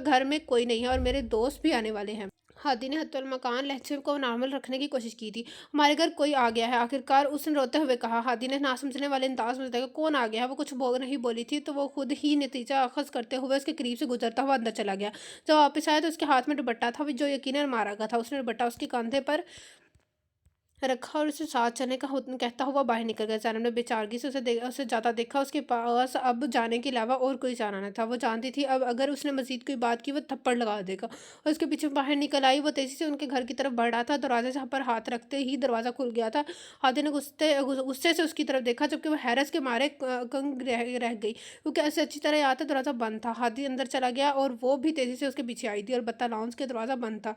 گھر میں کوئی نہیں ہے اور میرے دوست بھی آنے والے ہیں۔ ہادی نے حتی المکان لہجے کو نارمل رکھنے کی کوشش کی تھی۔ ہمارے گھر کوئی آ گیا ہے آخرکار، اس نے روتے ہوئے کہا۔ ہادی نے نہ سمجھنے والے انداز میں دیکھا۔ کون آ گیا ہے؟ وہ کچھ نہیں بولی تھی تو وہ خود ہی نتیجہ اخذ کرتے ہوئے اس کے قریب سے گزرتا ہوا اندر چلا گیا۔ جب واپس آیا تو اس کے ہاتھ میں دوپٹہ تھا جو یقیناً مارا گیا تھا۔ اس نے دوپٹہ اس کے کاندھے پر رکھا اور اسے ساتھ چلنے کا کہتا ہوا باہر نکل گیا۔ زینب نے بے چارگی سے اسے جاتا دیکھا۔ اس کے پاس اب جانے کے علاوہ اور کوئی چارہ نہ تھا۔ وہ جانتی تھی اب اگر اس نے مزید کوئی بات کی وہ تھپڑ لگا دے گا، اور اس کے پیچھے باہر نکل آئی۔ وہ تیزی سے ان کے گھر کی طرف بڑھ رہا تھا۔ دروازے پر ہاتھ رکھتے ہی دروازہ کھل گیا تھا۔ ہادی نے غصے سے اس کی طرف دیکھا، جبکہ وہ حیرت کے مارے کنگ رہ گئی، کیونکہ اسے اچھی طرح یاد تھا دروازہ بند تھا۔ ہادی اندر چلا گیا اور وہ بھی تیزی سے اس کے پیچھے آئی تھی۔ البتہ لاؤنج کا دروازہ بند تھا۔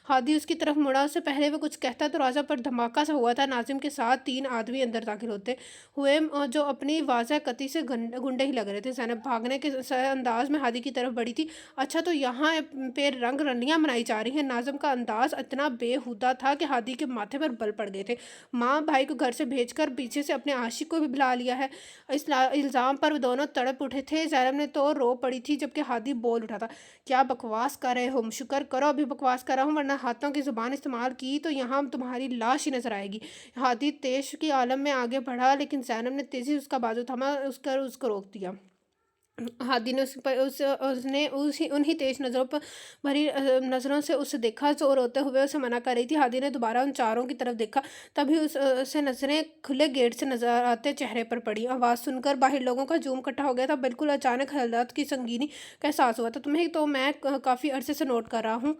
ہادی اس کی طرف مڑا، اس سے پہلے وہ کچھ کہتا دروازہ پر دھماکہ سا ہوا تھا۔ ناظم کے ساتھ 3 آدمی اندر داخل ہوتے ہوئے جو اپنی واضح قطعی سے گنڈے ہی لگ رہے تھے۔ زینب بھاگنے کے انداز میں ہادی کی طرف بڑھی تھی۔ اچھا تو یہاں پہ رنگ رنڈیاں منائی جا رہی ہیں۔ ناظم کا انداز اتنا بےہودہ تھا کہ ہادی کے ماتھے پر بل پڑ گئے تھے۔ ماں بھائی کو گھر سے بھیج کر پیچھے سے اپنے عاشق کو بھی بلا لیا ہے۔ اس الزام پر دونوں تڑپ اٹھے تھے۔ زینب نے تو رو پڑی تھی، جبکہ ہادی بول اٹھا تھا۔ کیا بکواس کر رہے ہو؟ شکر کرو ابھی بکواس کر رہا ہوں، ورنہ ہاتھوں کی زبان استعمال کی تو یہاں تمہاری لاش ہی نظر آئے گی۔ ہادی تیش کی عالم میں آگے بڑھا، لیکن زینب نے تیزی سے اس کا بازو تھاما، اس کو روک دیا۔ ہادی نے انہی تیز نظروں پر بھری نظروں سے اسے دیکھا جو روتے ہوئے اسے منع کر رہی تھی۔ ہادی نے دوبارہ ان چاروں کی طرف دیکھا، تبھی اسے نظریں کھلے گیٹ سے نظر آتے چہرے پر پڑی۔ آواز سن کر باہر لوگوں کا ہجوم اکٹھا ہو گیا تھا۔ بالکل اچانک حالات کی سنگینی کا احساس ہوا تھا۔ تمہیں تو میں کافی عرصے سے نوٹ کر رہا ہوں،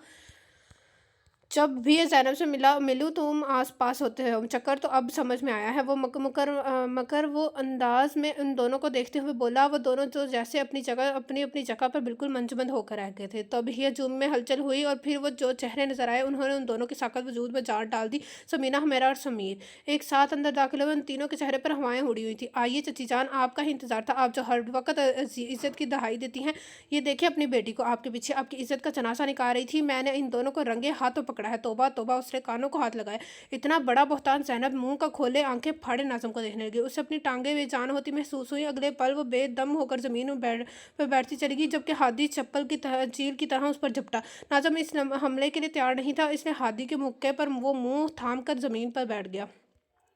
جب بھی زینب سے ملوں تم آس پاس ہوتے ہو۔ چکر تو اب سمجھ میں آیا ہے۔ وہ مکر وہ انداز میں ان دونوں کو دیکھتے ہوئے بولا۔ وہ دونوں تو جیسے اپنی جگہ پر بالکل منجمد ہو کر رہ گئے تھے۔ تب ہی ہجوم میں ہلچل ہوئی اور پھر وہ جو چہرے نظر آئے انہوں نے ان دونوں کی ساکت وجود میں جان ڈال دی۔ سمینہ، حمیرہ اور سمیر ایک ساتھ اندر داخل ہوئے۔ ان تینوں کے چہرے پر ہوائیں اڑی ہوئی تھیں۔ آئیے چچی جان، آپ کا ہی انتظار تھا، آپ جو ہر وقت عزت کی دہائی دیتی ہیں۔ یہ دیکھیں اپنی بیٹی کو، آپ کے پیچھے آپ کی عزت کا چناسا نکال رہی تھی۔ میں نے ان دونوں کو رنگے ہاتھوں پکڑا ہے۔ توبہ توبہ! اس نے کانوں کو ہاتھ لگایا۔ اتنا بڑا بہتان! زینب منہ کا کھولے آنکھیں پھاڑے ناظم کو دیکھنے لگی۔ اسے اپنی ٹانگیں بے جان ہوتی محسوس ہوئی۔ اگلے پل وہ بے دم ہو کر زمین پر بیٹھتی چلی گئی، جبکہ ہادی چپل کی چیل کی طرح اس پر جھپٹا۔ ناظم اس حملے کے لیے تیار نہیں تھا، اس نے ہادی کے موقع پر وہ منہ تھام کر زمین پر بیٹھ گیا،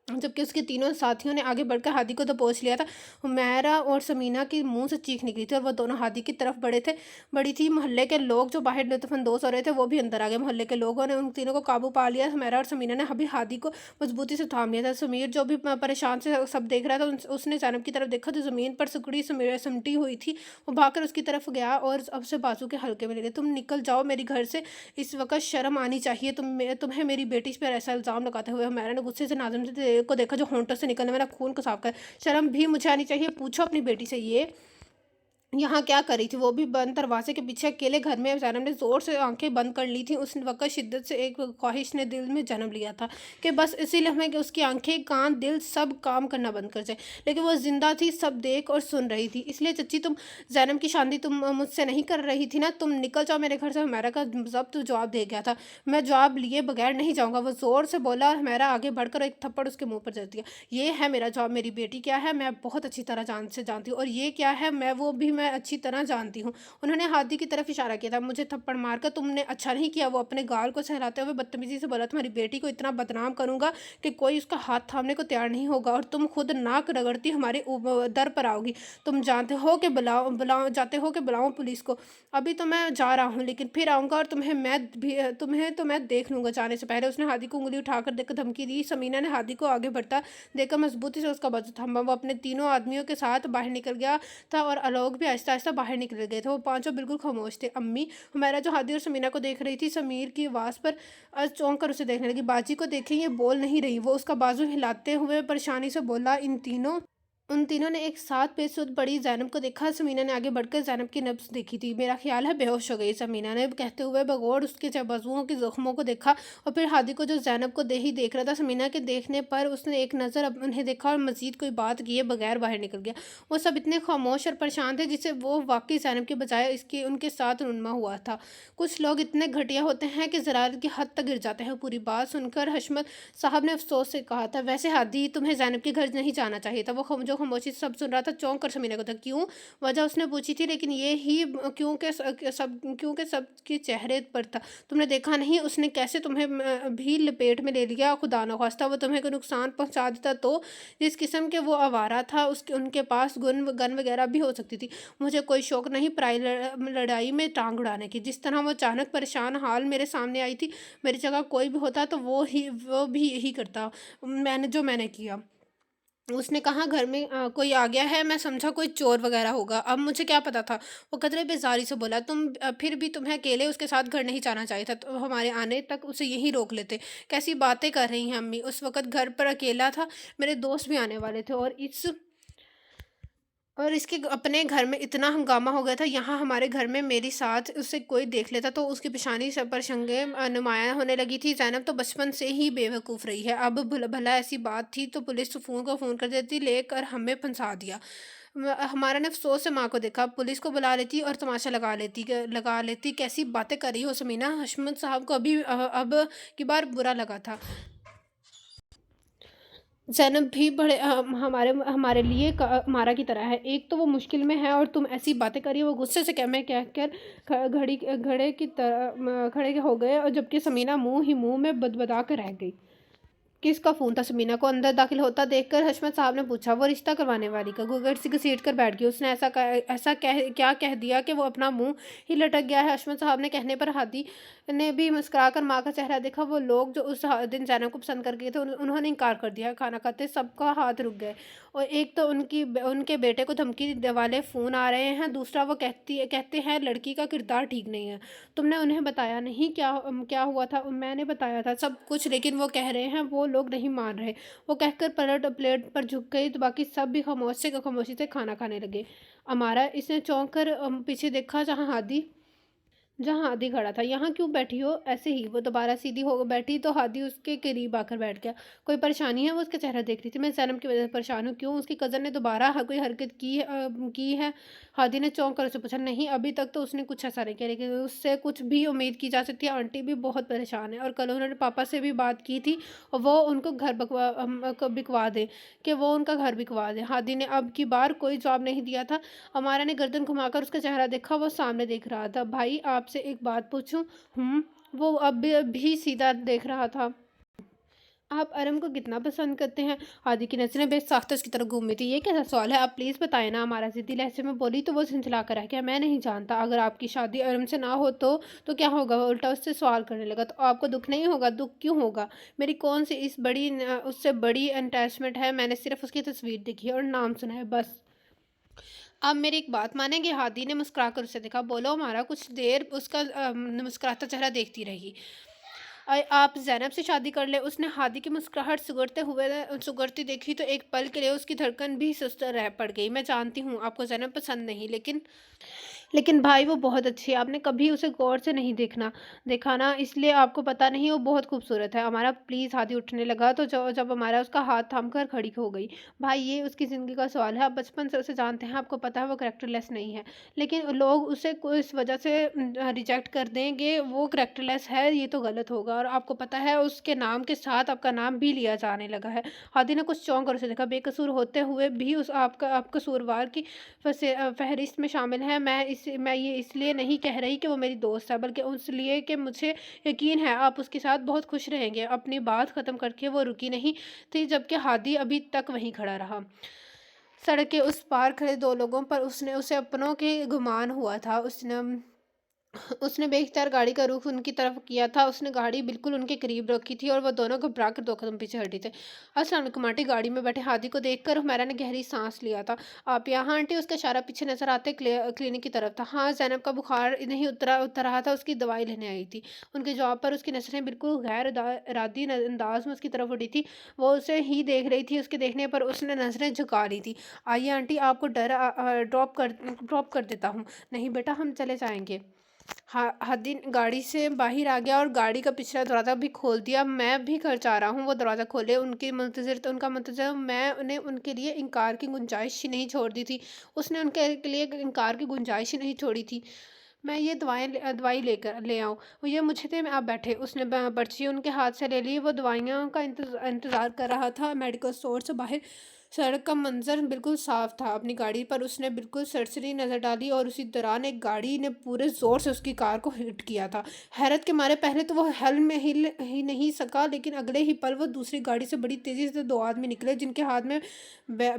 جبکہ اس کے تینوں ساتھیوں نے آگے بڑھ کر ہادی کو دبوچ لیا تھا۔ حمیرہ اور سمینہ کے منہ سے چیخ نکلی تھی اور وہ دونوں ہادی کی طرف بڑھی تھی۔ محلے کے لوگ جو باہر لطف اندوز ہو رہے تھے وہ بھی اندر آ گئے۔ محلے کے لوگوں نے ان تینوں کو قابو پا لیا۔ حمیرہ اور سمینہ نے ابھی ہادی کو مضبوطی سے تھام لیا تھا۔ سمیر جو بھی پریشان سے سب دیکھ رہا تھا، اس نے زینب کی طرف دیکھا جو زمین پر سکڑی سمٹی ہوئی تھی۔ وہ بھاگ کر اس کی طرف گیا اور اب سے بازو کے حلقے میں لے لیا۔ تم نکل جاؤ میرے گھر سے، اس وقت شرم آنی چاہیے تمہیں میری بیٹی پر ایسا الزام لگاتے ہوئے۔ حمیرہ نے غصے سے ناظم کو دیکھا جو ہونٹوں سے نکلنے والا خون کو صاف کر۔ شرم بھی مجھے آنی چاہیے، پوچھو اپنی بیٹی سے۔ یہ यहाँ क्या कर रही थी, वो भी बंद दरवाजे के पीछे अकेले घर में। ज़ैनब ने ज़ोर से आंखें बंद कर ली थी। उस वक़्त शिद्दत से एक ख्वाहिश ने दिल में जन्म लिया था कि बस इसी लम्हे कि उसकी आंखें, कान, दिल सब काम करना बंद कर जाए। लेकिन वो ज़िंदा थी, सब देख और सुन रही थी। इसलिए चच्ची, तुम ज़ैनब की शादी तुम मुझसे नहीं कर रही थी ना? तुम निकल जाओ मेरे घर से। हुमैरा का ज़ब्त जवाब दे गया था। मैं जवाब लिए बगैर नहीं जाऊँगा, वो ज़ोर से बोला, और हुमैरा आगे बढ़कर एक थप्पड़ उसके मुँह पर जड़ दिया। ये है मेरा जवाब। मेरी बेटी क्या है मैं बहुत अच्छी तरह जानती हूँ, और ये क्या है मैं अच्छी तरह जानती हूँ। उन्होंने हादी की तरफ इशारा किया था। मुझे थप्पड़ मारकर तुमने अच्छा नहीं किया, वो अपने गाल को सहलाते हुए बदतमीजी से बोला। तुम्हारी बेटी को इतना बदनाम करूंगा कि कोई उसका हाथ थामने को तैयार नहीं होगा, और तुम खुद नाक रगड़ती हमारे दर पर आओगी। तुम जानते हो कि बुलाओ पुलिस को। अभी तो मैं जा रहा हूँ, लेकिन फिर आऊँगा, और तुम्हें तो मैं देख लूँगा। जाने से पहले उसने हादी को उंगली उठाकर देकर धमकी दी। समीना ने हादी को आगे बढ़ता देखकर मजबूती से उसका बाजू थामा। वो अपने तीनों आदमियों के साथ बाहर निकल गया था, और आलोक भी आहिस्ता आहिस्ता बाहर निकल गए थे। वो पांचों बिल्कुल खामोश थे। अम्मी, हुमैरा जो हादी और समीना को देख रही थी, समीर की आवाज़ पर चौंक कर उसे देखने लगी। बाजी को देखें, ये बोल नहीं रही। वो उसका बाजू हिलाते हुए परेशानी से बोला। उन तीनों ने एक साथ बेसुध पड़ी ज़ैनब को देखा। समीना ने आगे बढ़कर ज़ैनब की नब्ज़ देखी थी। मेरा ख्याल है बेहोश हो गई, समीना ने कहते हुए बगौर उसके बाजुओं के ज़ख्मों को देखा, और फिर हादी को जो ज़ैनब को देख रहा था। समीना के देखने पर उसने एक नज़र उन्हें देखा और मज़ीद कोई बात किए बगैर बाहर निकल गया। वो सब इतने खामोश और परेशान थे जिससे वो वाकई ज़ैनब के बजाय इसके उनके साथ रुनमा हुआ था। कुछ लोग इतने घटिया होते हैं कि ज़रारत की हद तक गिर जाते हैं। पूरी बात सुनकर हशमत साहब ने अफसोस से कहा था, वैसे हादी, तुम्हें ज़ैनब के घर नहीं जाना चाहिए था। वो जो खामोशी से सब सुन रहा था चौंक कर समीना को था। क्यों? वजह उसने पूछी थी, लेकिन ये ही क्योंकि सबके चेहरे पर था। तुमने देखा नहीं उसने कैसे तुम्हें भी लपेट में ले लिया? खुदा न खास्ता वो तुम्हें कोई नुकसान पहुंचा देता तो? जिस किस्म के वो आवारा था, उसके उनके पास गन वगैरह भी हो सकती थी। मुझे कोई शौक नहीं पराई लड़ाई में टांग उड़ाने की। जिस तरह वो अचानक परेशान हाल मेरे सामने आई थी, मेरी जगह कोई भी होता तो वो भी यही करता। मैंने किया। उसने कहा, घर में कोई आ गया है। मैं समझा कोई चोर वगैरह होगा। अब मुझे क्या पता था। वो कदरे बेजारी से बोला। फिर भी तुम्हें अकेले उसके साथ घर नहीं जाना चाहिए था, तो हमारे आने तक उसे यहीं रोक लेते। कैसी बातें कर रही हैं अम्मी? उस वक्त घर पर अकेला था, मेरे दोस्त भी आने वाले थे, और इसके अपने घर में इतना हंगामा हो गया था। यहाँ हमारे घर में मेरी साथ उसे कोई देख लेता तो उसकी पेशानी सब पर शंगे नुमायाँ होने लगी थी। ज़ैनब तो बचपन से ही बेवकूफ़ रही है। अब भला ऐसी बात थी तो पुलिस को फ़ोन कर देती, लेकर हमें फंसा दिया। हमारा ने अफसोस से माँ को देखा। पुलिस को बुला लेती और तमाशा लगा लेती। कैसी बातें कर रही हो समीना? हशमत साहब को अब की बार बुरा लगा था। ज़ैनब भी बड़े हमारे हमारे लिए मारा की तरह है। एक तो वो मुश्किल में है, और तुम ऐसी बातें करिए। वो गुस्से से मैं कह कर खड़े हो गए, और जबकि समीना मुंह ही मुंह में बदबदा कर रह गई। किसका फ़ोन था? समीना को अंदर दाखिल होता देखकर हशमत साहब ने पूछा। वो रिश्ता करवाने वाली का। घूंघट से घसीट कर बैठ गई। उसने क्या कह दिया कि वो अपना मुंह ही लटक गया है? हशमत साहब ने कहने पर हादी ने भी मुस्कुराकर माँ का चेहरा देखा। वो लोग जो उस दिन जैनब को पसंद कर गए थे, उन्होंने इनकार कर दिया। खाना खाते सबका हाथ रुक गए, और एक तो उनके बेटे को धमकी वाले फ़ोन आ रहे हैं, दूसरा वो कहते हैं लड़की का किरदार ठीक नहीं है। तुमने उन्हें बताया नहीं क्या हुआ था? मैंने बताया था सब कुछ, लेकिन वो कह रहे हैं वो लोग नहीं मान रहे। वो कहकर पलट प्लेट पर झुक गई, तो बाकी सब भी खामोशी से खाना खाने लगे। अमारा, इसने चौंक कर पीछे देखा, जहाँ हादी खड़ा था। यहाँ क्यों बैठी हो? ऐसे ही। वो दोबारा सीधी हो बैठी तो हादी उसके करीब आकर बैठ गया। कोई परेशानी है? वो उसका चेहरा देख रही थी। मैं जैनब की वजह से परेशान हूँ। क्यों? उसकी कज़न ने दोबारा कोई हरकत की है? हादी ने चौंक कर उसे पूछा। नहीं, अभी तक तो उसने कुछ ऐसा नहीं किया, लेकिन उससे कुछ भी उम्मीद की जा सकती है। आंटी भी बहुत परेशान है, और कल उन्होंने पापा से भी बात की थी, और वो उनको बिकवा दे, कि वो उनका घर बिकवा दे। हादी ने अब की बार कोई जवाब नहीं दिया था। हमारा ने गर्दन घुमाकर उसका चेहरा देखा। वो सामने देख रहा था। भाई, आपसे एक बात पूछूं? वो अब भी सीधा देख रहा था। आप अरम को कितना पसंद करते हैं? हादी की नज़रें बेसाख्ता उसकी तरफ घूमी थी। ये कैसा सवाल है? आप प्लीज़ बताएं ना। हमारा ज़िद्दी लहजे में बोली तो वो झंझला कर रह गया। मैं नहीं जानता। अगर आपकी शादी अरम से ना हो तो क्या होगा? वो उल्टा उससे सवाल करने लगा। तो आपको दुख नहीं होगा? दुख क्यों होगा? मेरी कौन सी उससे बड़ी अटैचमेंट है? मैंने सिर्फ उसकी तस्वीर देखी है और नाम सुना है, बस। आप मेरी एक बात मानेंगे? हादी ने मुस्कुरा कर उसे देखा। बोलो हमारा। कुछ देर उसका मुस्कुराता चेहरा देखती रही। آپ زینب سے شادی کر لیں۔ اس نے ہادی کی مسکراہٹ سگڑتی دیکھی تو ایک پل کے لیے اس کی دھڑکن بھی سست رہ پڑ گئی۔ میں جانتی ہوں آپ کو زینب پسند نہیں، لیکن بھائی وہ بہت اچھی ہے، آپ نے کبھی اسے غور سے نہیں دیکھا نا، اس لیے آپ کو پتہ نہیں وہ بہت خوبصورت ہے ہمارا۔ پلیز ہادی اٹھنے لگا تو جب ہمارا اس کا ہاتھ تھام کر کھڑی ہو گئی۔ بھائی یہ اس کی زندگی کا سوال ہے، آپ بچپن سے اسے جانتے ہیں، آپ کو پتہ ہے وہ کریکٹر لیس نہیں ہے، لیکن لوگ اسے اس وجہ سے ریجیکٹ کر دیں گے وہ کریکٹر لیس ہے، یہ تو غلط ہوگا، اور آپ کو پتہ ہے اس کے نام کے ساتھ آپ کا نام بھی لیا جانے لگا ہے۔ ہادی نے کچھ چونک کر اسے دیکھا، بے قصور ہوتے ہوئے بھی آپ قصوروار کی فہرست میں شامل ہیں۔ میں یہ اس لیے نہیں کہہ رہی کہ وہ میری دوست ہے، بلکہ اس لیے کہ مجھے یقین ہے آپ اس کے ساتھ بہت خوش رہیں گے۔ اپنی بات ختم کر کے وہ رکی نہیں تھی جبکہ ہادی ابھی تک وہیں کھڑا رہا۔ سڑک کے اس پار کھڑے دو لوگوں پر اسے اپنوں کے گمان ہوا تھا۔ اس نے بے اختیار گاڑی کا رخ ان کی طرف کیا تھا۔ اس نے گاڑی بالکل ان کے قریب رکھی تھی اور وہ دونوں گھبرا کر 2 قدم پیچھے ہٹے تھے۔ السلام علیکم آنٹی۔ گاڑی میں بیٹھے ہادی کو دیکھ کر حمیرہ نے گہری سانس لیا تھا۔ آپ یہاں آنٹی؟ اس کا اشارہ پیچھے نظر آتے کلینک کی طرف تھا۔ ہاں، زینب کا بخار نہیں اتر رہا تھا، اس کی دوائی لینے آئی تھی۔ ان کے جواب پر اس کی نظریں بالکل غیر ارادی انداز میں اس کی طرف اٹھی تھی۔ وہ اسے ہی دیکھ رہی تھی، اس کے دیکھنے پر اس نے نظریں جھکا لی تھی۔ آئیے آنٹی، آپ کو ڈراپ کر دیتا ہوں۔ نہیں بیٹا، ہم چلے جائیں گے۔ ہادی گاڑی سے باہر آ گیا اور گاڑی کا پچھلا دروازہ بھی کھول دیا۔ میں بھی گھر جا رہا ہوں۔ وہ دروازہ کھولے ان کا منتظر میں نے ان کے لیے انکار کی گنجائش ہی نہیں چھوڑ دی تھی۔ اس نے ان کے لیے انکار کی گنجائش ہی نہیں چھوڑی تھی۔ میں یہ دوائی لے آؤں، یہ مجھے دے، آپ بیٹھے۔ اس نے پرچی ان کے ہاتھ سے لے لی۔ وہ دوائیوں کا انتظار کر رہا تھا۔ میڈیکل اسٹور سے باہر سڑک کا منظر بالکل صاف تھا۔ اپنی گاڑی پر اس نے بالکل سرسری نظر ڈالی اور اسی دوران ایک گاڑی نے پورے زور سے اس کی کار کو ہٹ کیا تھا۔ حیرت کے مارے پہلے تو وہ ہل ہی نہیں سکا، لیکن اگلے ہی پل وہ دوسری گاڑی سے بڑی تیزی سے 2 آدمی نکلے جن کے ہاتھ میں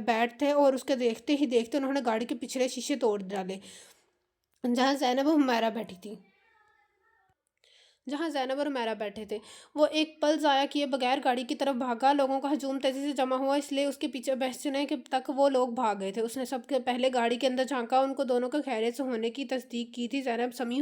بیٹ تھے، اور اس کے دیکھتے ہی دیکھتے انہوں نے گاڑی کے پچھلے شیشے توڑ ڈالے جہاں زینب اور حمیرہ بیٹھے تھے۔ وہ ایک پل ضائع کیے بغیر گاڑی کی طرف بھاگا۔ لوگوں کا ہجوم تیزی سے جمع ہوا، اس لیے اس کے پیچھے بہچنے تک وہ لوگ بھاگ گئے تھے۔ اس نے سب سے پہلے گاڑی کے اندر جھانکا، ان کو دونوں کے خیریت سے ہونے کی تصدیق کی تھی۔ زینب سمی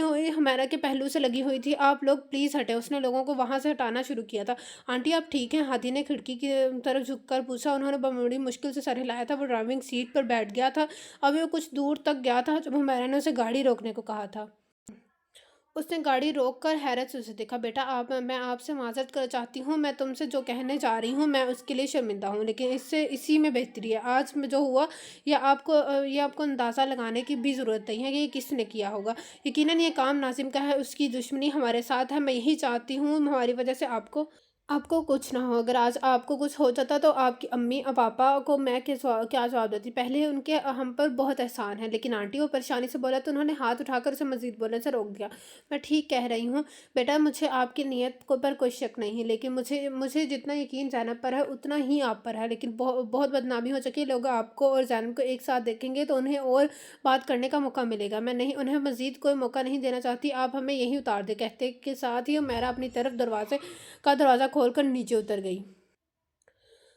ہوئی حمیرہ کے پہلو سے لگی ہوئی تھی۔ آپ لوگ پلیز ہٹیں۔ اس نے لوگوں کو وہاں سے ہٹانا شروع کیا تھا۔ آنٹی آپ ٹھیک ہیں؟ ہادی نے کھڑکی کی طرف جھک کر پوچھا۔ انہوں نے بڑی مشکل سے سر ہلایا تھا۔ وہ ڈرائیونگ سیٹ پر بیٹھ گیا تھا۔ ابھی وہ کچھ دور تک گیا تھا جب حمیرہ نے اسے گاڑی روکنے کو کہا تھا۔ اس نے گاڑی روک کر حیرت سے اسے دیکھا۔ بیٹا، میں آپ سے معذرت چاہتی ہوں، میں تم سے جو کہنے جا رہی ہوں میں اس کے لیے شرمندہ ہوں، لیکن اسی میں بہتری ہے۔ آج جو ہوا یہ آپ کو اندازہ لگانے کی بھی ضرورت نہیں ہے کہ یہ کس نے کیا ہوگا۔ یقیناً یہ کام ناظم کا ہے، اس کی دشمنی ہمارے ساتھ ہے۔ میں یہی چاہتی ہوں ہماری وجہ سے آپ کو کچھ نہ ہو۔ اگر آج آپ کو کچھ ہو جاتا تو آپ کی امی اور پاپا کو میں کیا جواب دیتی؟ پہلے ان کے ہم پر بہت احسان ہے۔ لیکن آنٹی، وہ پریشانی سے بولا تو انہوں نے ہاتھ اٹھا کر اسے مزید بولنے سے روک دیا۔ میں ٹھیک کہہ رہی ہوں بیٹا، مجھے آپ کی نیت پر کوئی شک نہیں، لیکن مجھے جتنا یقین زینب پر ہے اتنا ہی آپ پر ہے۔ لیکن بہت بدنامی ہو چکی ہے، لوگ آپ کو اور زینب کو ایک ساتھ دیکھیں گے تو انہیں اور بات کرنے کا موقع ملے گا۔ میں انہیں مزید کوئی موقع نہیں دینا چاہتی، آپ ہمیں یہیں اتار دیں۔ کہتے کے ساتھ ہی حمیرہ اپنی طرف دروازہ کھول کر نیچے اتر گئی۔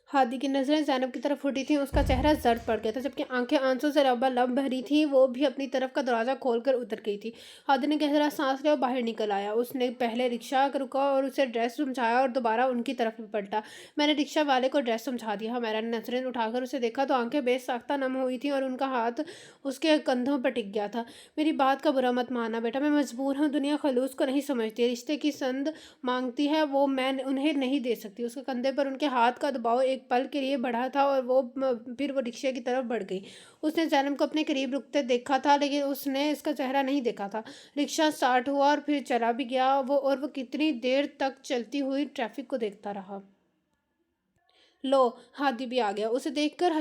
ہادی کی نظریں زینب کی طرف اٹھی تھیں، اس کا چہرہ زرد پڑ گیا تھا جبکہ آنکھیں آنسوں سے لبالب بھری تھیں۔ وہ بھی اپنی طرف کا دروازہ کھول کر اتر گئی تھی۔ ہادی نے گہرا سانس لیا اور باہر نکل آیا۔ اس نے پہلے رکشہ رکا اور اسے ایڈریس سمجھایا اور دوبارہ ان کی طرف پلٹا۔ میں نے رکشہ والے کو ایڈریس سمجھا دیا۔ حمیرہ نے نظریں اٹھا کر اسے دیکھا تو آنکھیں بے ساختہ نم ہوئی تھیں اور ان کا ہاتھ اس کے کندھوں پر ٹک گیا تھا۔ میری بات کا برا مت ماننا بیٹا، میں مجبور ہوں، دنیا خلوص کو نہیں سمجھتی، رشتے کی سند مانگتی ہے وہ میں انہیں نہیں دے سکتی۔ اس کے کندھے پر ان کے ہاتھ کا دباؤ ایک پل کے لیے بڑھا تھا اور پھر وہ رکشے کی طرف بڑھ گئی۔ اس نے زینب کو اپنے قریب رکتے دیکھا تھا لیکن اس نے اس کا چہرہ نہیں دیکھا تھا۔ رکشہ سٹارٹ ہوا اور پھر چلا بھی گیا اور وہ کتنی دیر تک چلتی ہوئی ٹریفک کو دیکھتا رہا۔ لو، ہادی بھی آ گیا۔ اسے دیکھ کر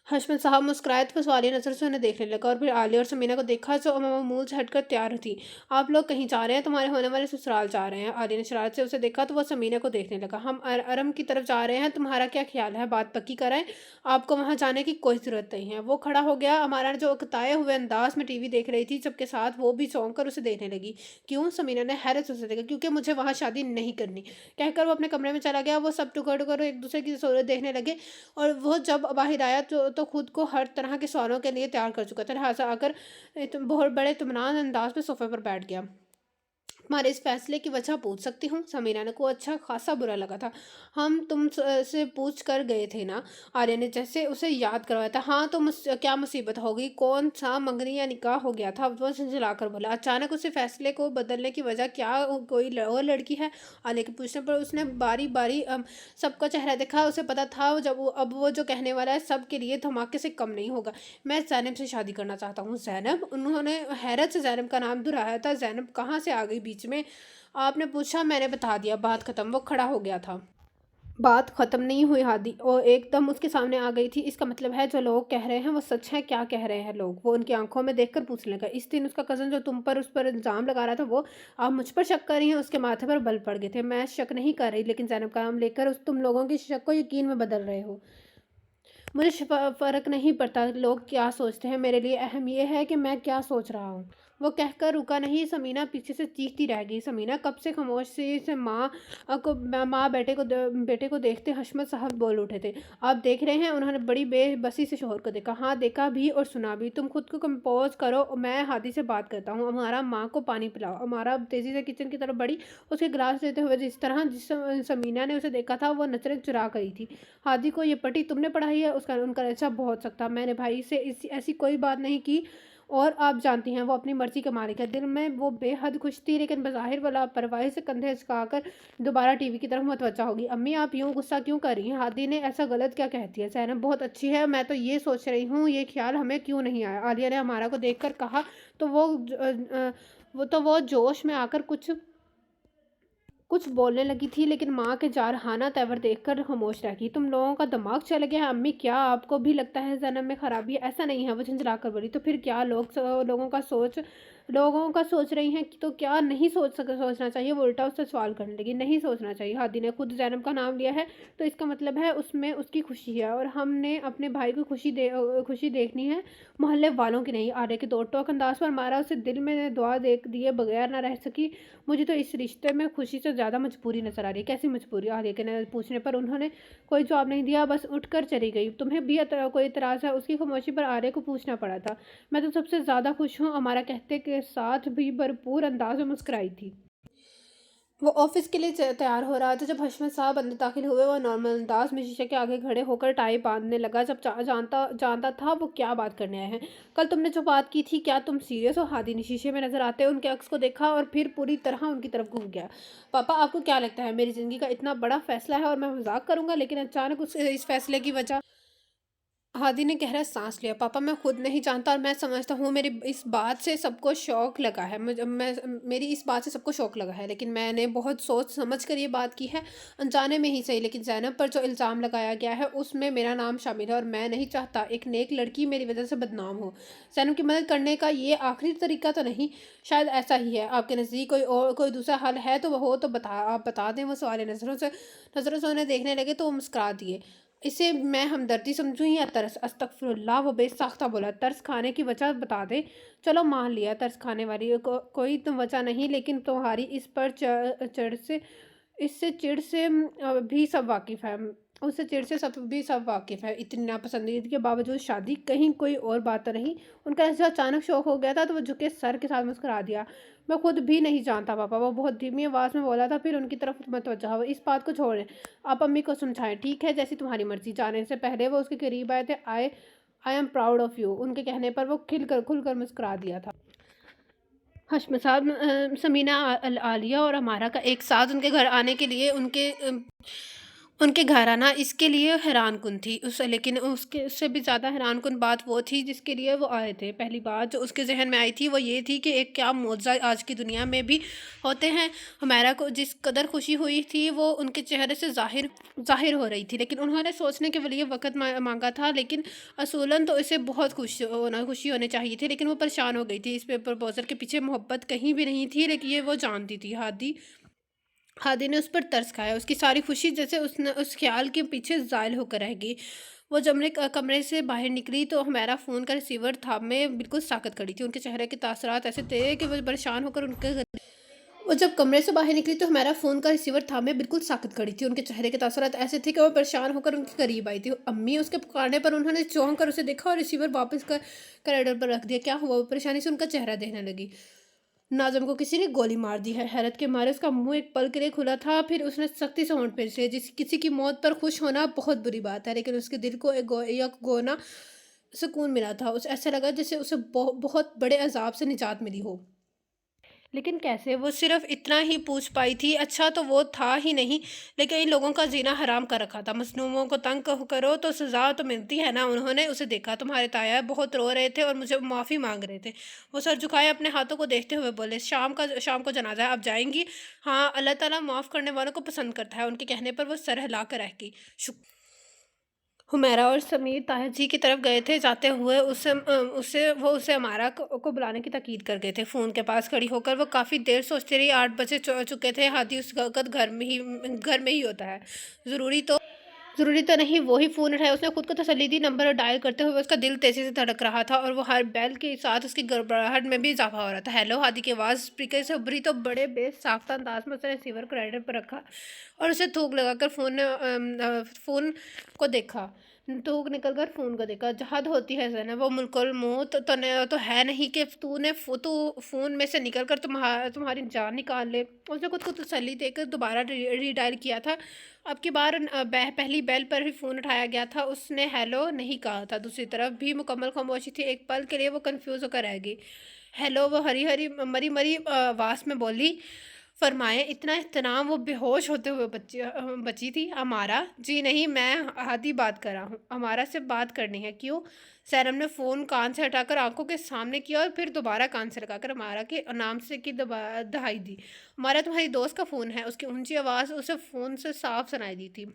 حشمت صاحب مسکرائے تو سوالیہ نظر سے انہیں دیکھنے لگا اور پھر عالیہ اور سمینہ کو دیکھا جو معمول سے ہٹ کر تیار تھی۔ آپ لوگ کہیں جا رہے ہیں؟ تمہارے ہونے والے سسرال جا رہے ہیں۔ عالیہ نے شرارت سے اسے دیکھا تو وہ سمینہ کو دیکھنے لگا۔ ہم ارم کی طرف جا رہے ہیں، تمہارا کیا خیال ہے؟ بات پکی کرائیں، آپ کو وہاں جانے کی کوئی ضرورت نہیں ہے۔ وہ کھڑا ہو گیا۔ ہمارا جو اکتائے ہوئے انداز میں ٹی وی دیکھ رہی تھی جب کے ساتھ وہ بھی چونک کر اسے دیکھنے لگی۔ کیوں؟ سمینہ نے حیرت سے اسے دیکھا۔ کیونکہ مجھے وہاں شادی نہیں کرنی، کہہ کر وہ اپنے کمرے میں چلا گیا۔ وہ سب ٹکر ایک دوسرے کی صورت دیکھنے لگے اور وہ جب باہر آیا تو خود کو ہر طرح کے سوالوں کے لیے تیار کر چکا تھا، لہٰذا آ کر بہت بڑے اطمینان انداز میں صوفے پر بیٹھ گیا۔ तुम्हारे इस फैसले की वजह पूछ सकती हूँ? समीरा को अच्छा खासा बुरा लगा था। हम तुम से पूछ कर गए थे ना? आर्या ने जैसे उसे याद करवाया था। हाँ तो क्या मुसीबत हो गई? कौन सा मंगनी या निकाह हो गया था? वो झुंझुलाकर बोला। अचानक उसे फैसले को बदलने की वजह क्या? कोई और लड़की है? आलिया के पूछने पर उसने बारी बारी सबका चेहरा देखा। उसे पता था अब वो जो कहने वाला है सब के लिए धमाके से कम नहीं होगा। मैं ज़ैनब से शादी करना चाहता हूँ। ज़ैनब? उन्होंने हैरत से ज़ैनब का नाम दोहराया था। ज़ैनब कहाँ से आ गई बीच में? आपने पूछा, मैंने बता दिया, बात ख़त्म। वो खड़ा हो गया था। बात ख़त्म नहीं हुई हादी और एकदम उसके सामने आ गई थी। इसका मतलब है जो लोग कह रहे हैं वो सच है? क्या कह रहे हैं लोग? वो उनकी आंखों में देखकर पूछने लगा। इस दिन उसका कज़न जो तुम पर उस पर इल्ज़ाम लगा रहा था वो आप मुझ पर शक कर रही हैं? उसके माथे पर बल पड़ गए थे। मैं शक नहीं कर रही, लेकिन ज़ैनब का नाम लेकर उस तुम लोगों की शक को यकीन में बदल रहे हो। मुझे फ़र्क नहीं पड़ता लोग क्या सोचते हैं, मेरे लिए अहम ये है कि मैं क्या सोच रहा हूँ। वो कहकर रुका नहीं। समीना पीछे से चीखती रह गई। समीना कब से खामोशी से माँ बेटे को देखते हशमत साहब बोल उठे थे। आप देख रहे हैं? उन्होंने बड़ी बेबसी से शोहर को देखा। हाँ देखा भी और सुना भी। तुम खुद को कंपोज करो, मैं हादी से बात करता हूँ। हमारा माँ को पानी पिलाओ। हमारा तेज़ी से किचन की तरफ बढ़ी। उसके गिलास लेते हुए जिस समीना ने उसे देखा था वो नजरें चुरा गई थी। हादी को ये पट्टी तुमने पढ़ाई है? उसका उनका लहजा बहुत सख्त था। मैंने भाई से ऐसी कोई बात नहीं की और आप जानती हैं वो अपनी मर्जी का मालिक है। दिल में वो बेहद खुश थी, लेकिन बज़ाहिर वो लापरवाही से कंधे झुकाकर दोबारा टीवी की तरफ मुतवज्जा होगी। अम्मी आप यूँ गुस्सा क्यों कर रही हैं? हादी ने ऐसा गलत क्या कहती है? ज़ैनब बहुत अच्छी है। मैं तो ये सोच रही हूँ ये ख्याल हमें क्यों नहीं आया? आलिया ने हमारा को देखकर कहा तो वो जोश में आकर कुछ बोलने लगी थी, लेकिन माँ के जारहाना तेवर देखकर खामोश रह गई। तुम लोगों का दिमाग चल गया है अम्मी? क्या आपको भी लगता है जन्म में खराबी है? ऐसा नहीं है। वो झंझला कर बोली। तो फिर क्या लोगों का सोच रही हैं कि तो क्या नहीं सोचना चाहिए? वो उल्टा उससे सवाल करने लगी। नहीं सोचना चाहिए। हादी ने खुद जैनब का नाम लिया है तो इसका मतलब है उसमें उसकी खुशी है और हमने अपने भाई को खुशी देखनी है, मोहल्ले वालों की नहीं। आर्य के दो टोक अंदाज पर मारा। उसे दिल में दुआ देख दिए बगैर ना रह सकी। मुझे तो इस रिश्ते में खुशी से ज़्यादा मजबूरी नजर आ रही है। कैसी मजबूरी? आलिया के ने पूछने पर उन्होंने कोई जवाब नहीं दिया, बस उठकर चली गई। तुम्हें भी कोई इतराज़ है? उसकी खामोशी पर आर्य को पूछना पड़ा था। मैं तो सबसे ज़्यादा खुश हूँ। हमारा कहते के साथ भी भरपूर अंदाज में मुस्कुराई थी। वो ऑफिस के लिए तैयार हो रहा था जब हशमत साहब अंदर दाखिल हुए। वो नॉर्मल अंदाज में शीशे के आगे खड़े होकर टाई बांधने लगा। जब जानता जानता था वो क्या बात करने आए हैं। कल तुमने जो बात की थी, क्या तुम सीरियस हो? हादी ने शीशे में नजर आते उनके अक्स को देखा और फिर पूरी तरह उनकी तरफ घूम गया। पापा आपको क्या लगता है मेरी ज़िंदगी का इतना बड़ा फैसला है और मैं मजाक करूंगा? लेकिन अचानक इस फैसले की वजह। हादी ने गहरा सांस लिया। पापा मैं खुद नहीं जानता और मैं समझता हूँ मेरी इस बात से सबको शौक लगा है। मेरी इस बात से सबको शौक लगा है, लेकिन मैंने बहुत सोच समझ कर ये बात की है, अनजाने में ही सही। लेकिन जैनब पर जो इल्ज़ाम लगाया गया है उसमें मेरा नाम शामिल है और मैं नहीं चाहता एक नेक लड़की मेरी वजह से बदनाम हो। जैनब की मदद करने का ये आखिरी तरीका तो नहीं? शायद ऐसा ही है। आपके नज़दीक कोई दूसरा हल है तो वो हो तो आप बता दें। वो सवाल नज़रों से उन्हें देखने लगे तो वो मुस्कुरा दिए। इसे मैं हमदर्दी समझूं या तरस? अस्तगफुरुल्लाह, वो बेसाख्ता बोला। तरस खाने की वजह बता दे। चलो मान लिया तरस खाने वाली कोई तो वजह नहीं, लेकिन तुम्हारी इस पर चढ़ से इससे चिढ़ से भी सब वाकिफ़ है। उससे चिढ़ से सब वाकिफ़ है। इतनी नापसंदीदगी के बावजूद शादी कहीं कोई और बात तो नहीं? उनका ऐसा अचानक शौक हो गया था तो वो झुके सर के साथ मुस्कुरा दिया। मैं खुद भी नहीं जानता पापा। वो बहुत धीमी आवाज़ में बोला था। फिर उनकी तरफ मतवज्जा हुआ। इस बात को छोड़ें, आप अम्मी को समझाएं। ठीक है, जैसी तुम्हारी मर्जी। जाने से पहले वो उसके करीब आए थे। I am proud of you. उनके कहने पर वो खुलकर मुस्कुरा दिया था। हश्म साहब समीना आलिया और हमारा का एक साथ उनके घर आने के लिए उनके घर आना इसके लिए हैरान कुन थी उस लेकिन उसके उससे भी ज़्यादा हैरान कुन बात वो थी जिसके लिए वो आए थे। पहली बात जो उसके जहन में आई थी वो ये थी कि एक क्या मौजज़ा आज की दुनिया में भी होते हैं। हमारा को जिस कदर खुशी हुई थी वो उनके चेहरे से ज़ाहिर हो रही थी, लेकिन उन्होंने सोचने के लिए वक़्त मांगा था। लेकिन असूलन तो इसे बहुत खुशी होनी चाहिए थी, लेकिन वो परेशान हो गई थी। इस प्रपोज़ल के पीछे मोहब्बत कहीं भी नहीं थी, लेकिन ये वो जानती थी। हादी ने उस पर तरस खाया। उसकी सारी खुशी जैसे उस ख्याल के पीछे ज़ायल होकर रह गई। वो कमरे से बाहर निकली तो हमारा फ़ोन का रिसीवर थामे बिल्कुल साकत खड़ी थी। उनके चेहरे के तासरात ऐसे थे कि वो परेशान होकर उनके वो जब कमरे से बाहर निकली तो हमारा फ़ोन का रिसीवर थामे बिल्कुल साकत खड़ी थी। उनके चेहरे के तासरात ऐसे थे कि वो परेशान होकर उनके करीब आई थी। अम्मी उसके पुकारने पर उन्होंने चौंक कर उसे देखा और रिसीवर वापस कर एडर पर रख दिया। क्या हुआ? वो परेशानी से उनका चेहरा देखने लगी। नाज़िम को किसी ने गोली मार दी है। हैरत के मारे उसका मुँह एक पल के लिए खुला था, फिर उसने सख्ती से होंठ पींच लिए। किसी की मौत पर खुश होना बहुत बुरी बात है, लेकिन उसके दिल को एक गौना सुकून मिला था। उसे ऐसा लगा जैसे उसे बहुत बड़े अज़ाब से निजात मिली हो। लेकिन कैसे? वो सिर्फ़ इतना ही पूछ पाई थी। अच्छा तो वो था ही नहीं, लेकिन इन लोगों का जीना हराम कर रखा था। मज़लूमों को तंग करो तो सज़ा तो मिलती है ना। उन्होंने उसे देखा, तुम्हारे ताया बहुत रो रहे थे और मुझे माफ़ी माँग रहे थे। वो सर झुकाए अपने हाथों को देखते हुए बोले, शाम को जनाज़ा है, आप जाएँगी? हाँ, अल्लाह ताला माफ़ करने वालों को पसंद करता है। उनके कहने पर वो सर हिला कर रह गई। हुमैरा और समीर ताया जी की तरफ गए थे। जाते हुए उसे अमारा को बुलाने की ताकीद कर गए थे। फ़ोन के पास खड़ी होकर वो काफ़ी देर सोचती रही। 8 बजे चुके थे। हादी उस वक़्त घर में ही होता है। ज़रूरी तो ज़रूरी तो नहीं वो ही फ़ोन उठाया। उसने खुद को तसल्ली दी। नंबर डायल करते हुए उसका दिल तेज़ी से धड़क रहा था और वो हर बेल के साथ उसकी घबराहट में भी इज़ाफ़ा हो रहा था। हेलो, हादी की आवाज़ स्पीकर से उभरी तो बड़े बेसाख्ता अंदाज़ में उसने रिसीवर को रेडियो पर रखा और उसे थूक लगाकर फ़ोन को देखा। थूक निकलकर फ़ोन को देखा। जहद होती है ज़ैनब, वो मुल्कुल मौत तो है नहीं कि तू फ़ोन में से निकल कर तुम्हारी जान निकाल ले। उसने खुद को तसल्ली देकर दोबारा रीडायल किया था। अब की बार पहली बेल पर ही फ़ोन उठाया गया था। उसने हेलो नहीं कहा था। दूसरी तरफ भी मुकम्मल खामोशी थी। एक पल के लिए वो कन्फ्यूज़ होकर रह गई। हेलो, वो हरी हरी मरी मरी आवाज़ में बोली। फरमाए, इतना एहतराम। वो बेहोश होते हुए बची थी। अमारा? जी नहीं, मैं हादी बात कर रहा हूँ। अमारा से बात करनी है। क्यों? सैरम ने फ़ोन कान से हटाकर आंखों के सामने किया और फिर दोबारा कान से लगाकर अमारा के नाम से की दहाई दी। अमारा तुम्हारी दोस्त का फ़ोन है। उसकी ऊंची आवाज़ उसे फ़ोन से साफ सुनाई दी थी।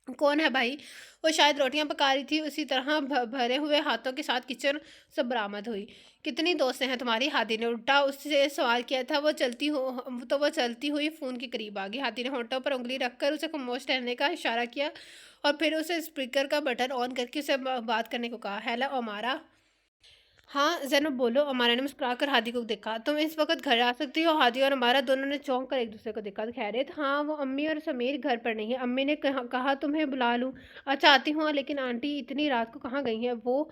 कौन है भाई? वो शायद रोटियां पका रही थी। उसी तरह भरे हुए हाथों के साथ किचन से बरामद हुई। कितनी दोस्तें हैं तुम्हारी? हादी ने उल्टा उससे सवाल किया था। वो चलती हुई फ़ोन के करीब आ गई। हादी ने होंठों पर उंगली रखकर उसे खामोश रहने का इशारा किया और फिर उसे स्पीकर का बटन ऑन करके उसे बात करने को कहा। हेलो अमारा। हाँ, ज़ैनब बोलो। अमारा ने मुस्कुराकर हादी को देखा। तुम इस वक़्त घर आ सकती हो? हादी और अमारा दोनों ने चौंक कर एक-दूसरे को देखा। खैरियत? हाँ, वो अम्मी और समीर घर पर नहीं है। अम्मी ने कहा तुम्हें बुला लूँ। अच्छा आती हूँ, लेकिन आंटी इतनी रात को कहाँ गई हैं? वो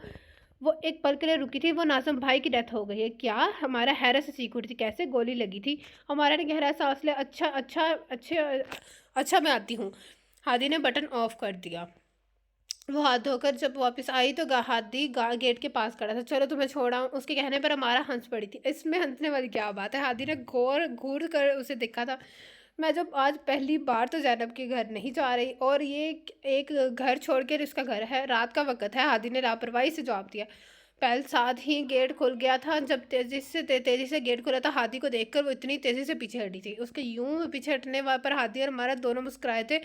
एक पल के लिए रुकी थी। वो नाज़िम भाई की डेथ हो गई है। क्या? हमारा हैरत से चीख उठी थी। कैसे? गोली लगी थी। हमारा ने गहरा साँस लिया। अच्छा मैं आती हूँ। हादी ने बटन ऑफ कर दिया। वो हाथ धोकर जब वापस आई तो हादी गेट के पास खड़ा था। चलो तुम्हें छोड़ा हूँ। उसके कहने पर हमारा हंस पड़ी थी। इसमें हंसने वाली क्या बात है? हादी ने घूर कर उसे देखा था। मैं जब आज पहली बार तो ज़ैनब के घर नहीं जा रही और ये एक घर छोड़ कर इसका घर है। रात का वक़्त है। हादी ने लापरवाही से जवाब दिया। पहल साथ ही गेट खुल गया था। जब तेज़ी से गेट खुला था, हादी को देखकर वो इतनी तेज़ी से पीछे हटी थी। उसके यूं पीछे हटने पर हादी और हमारा दोनों मुस्कुराए थे।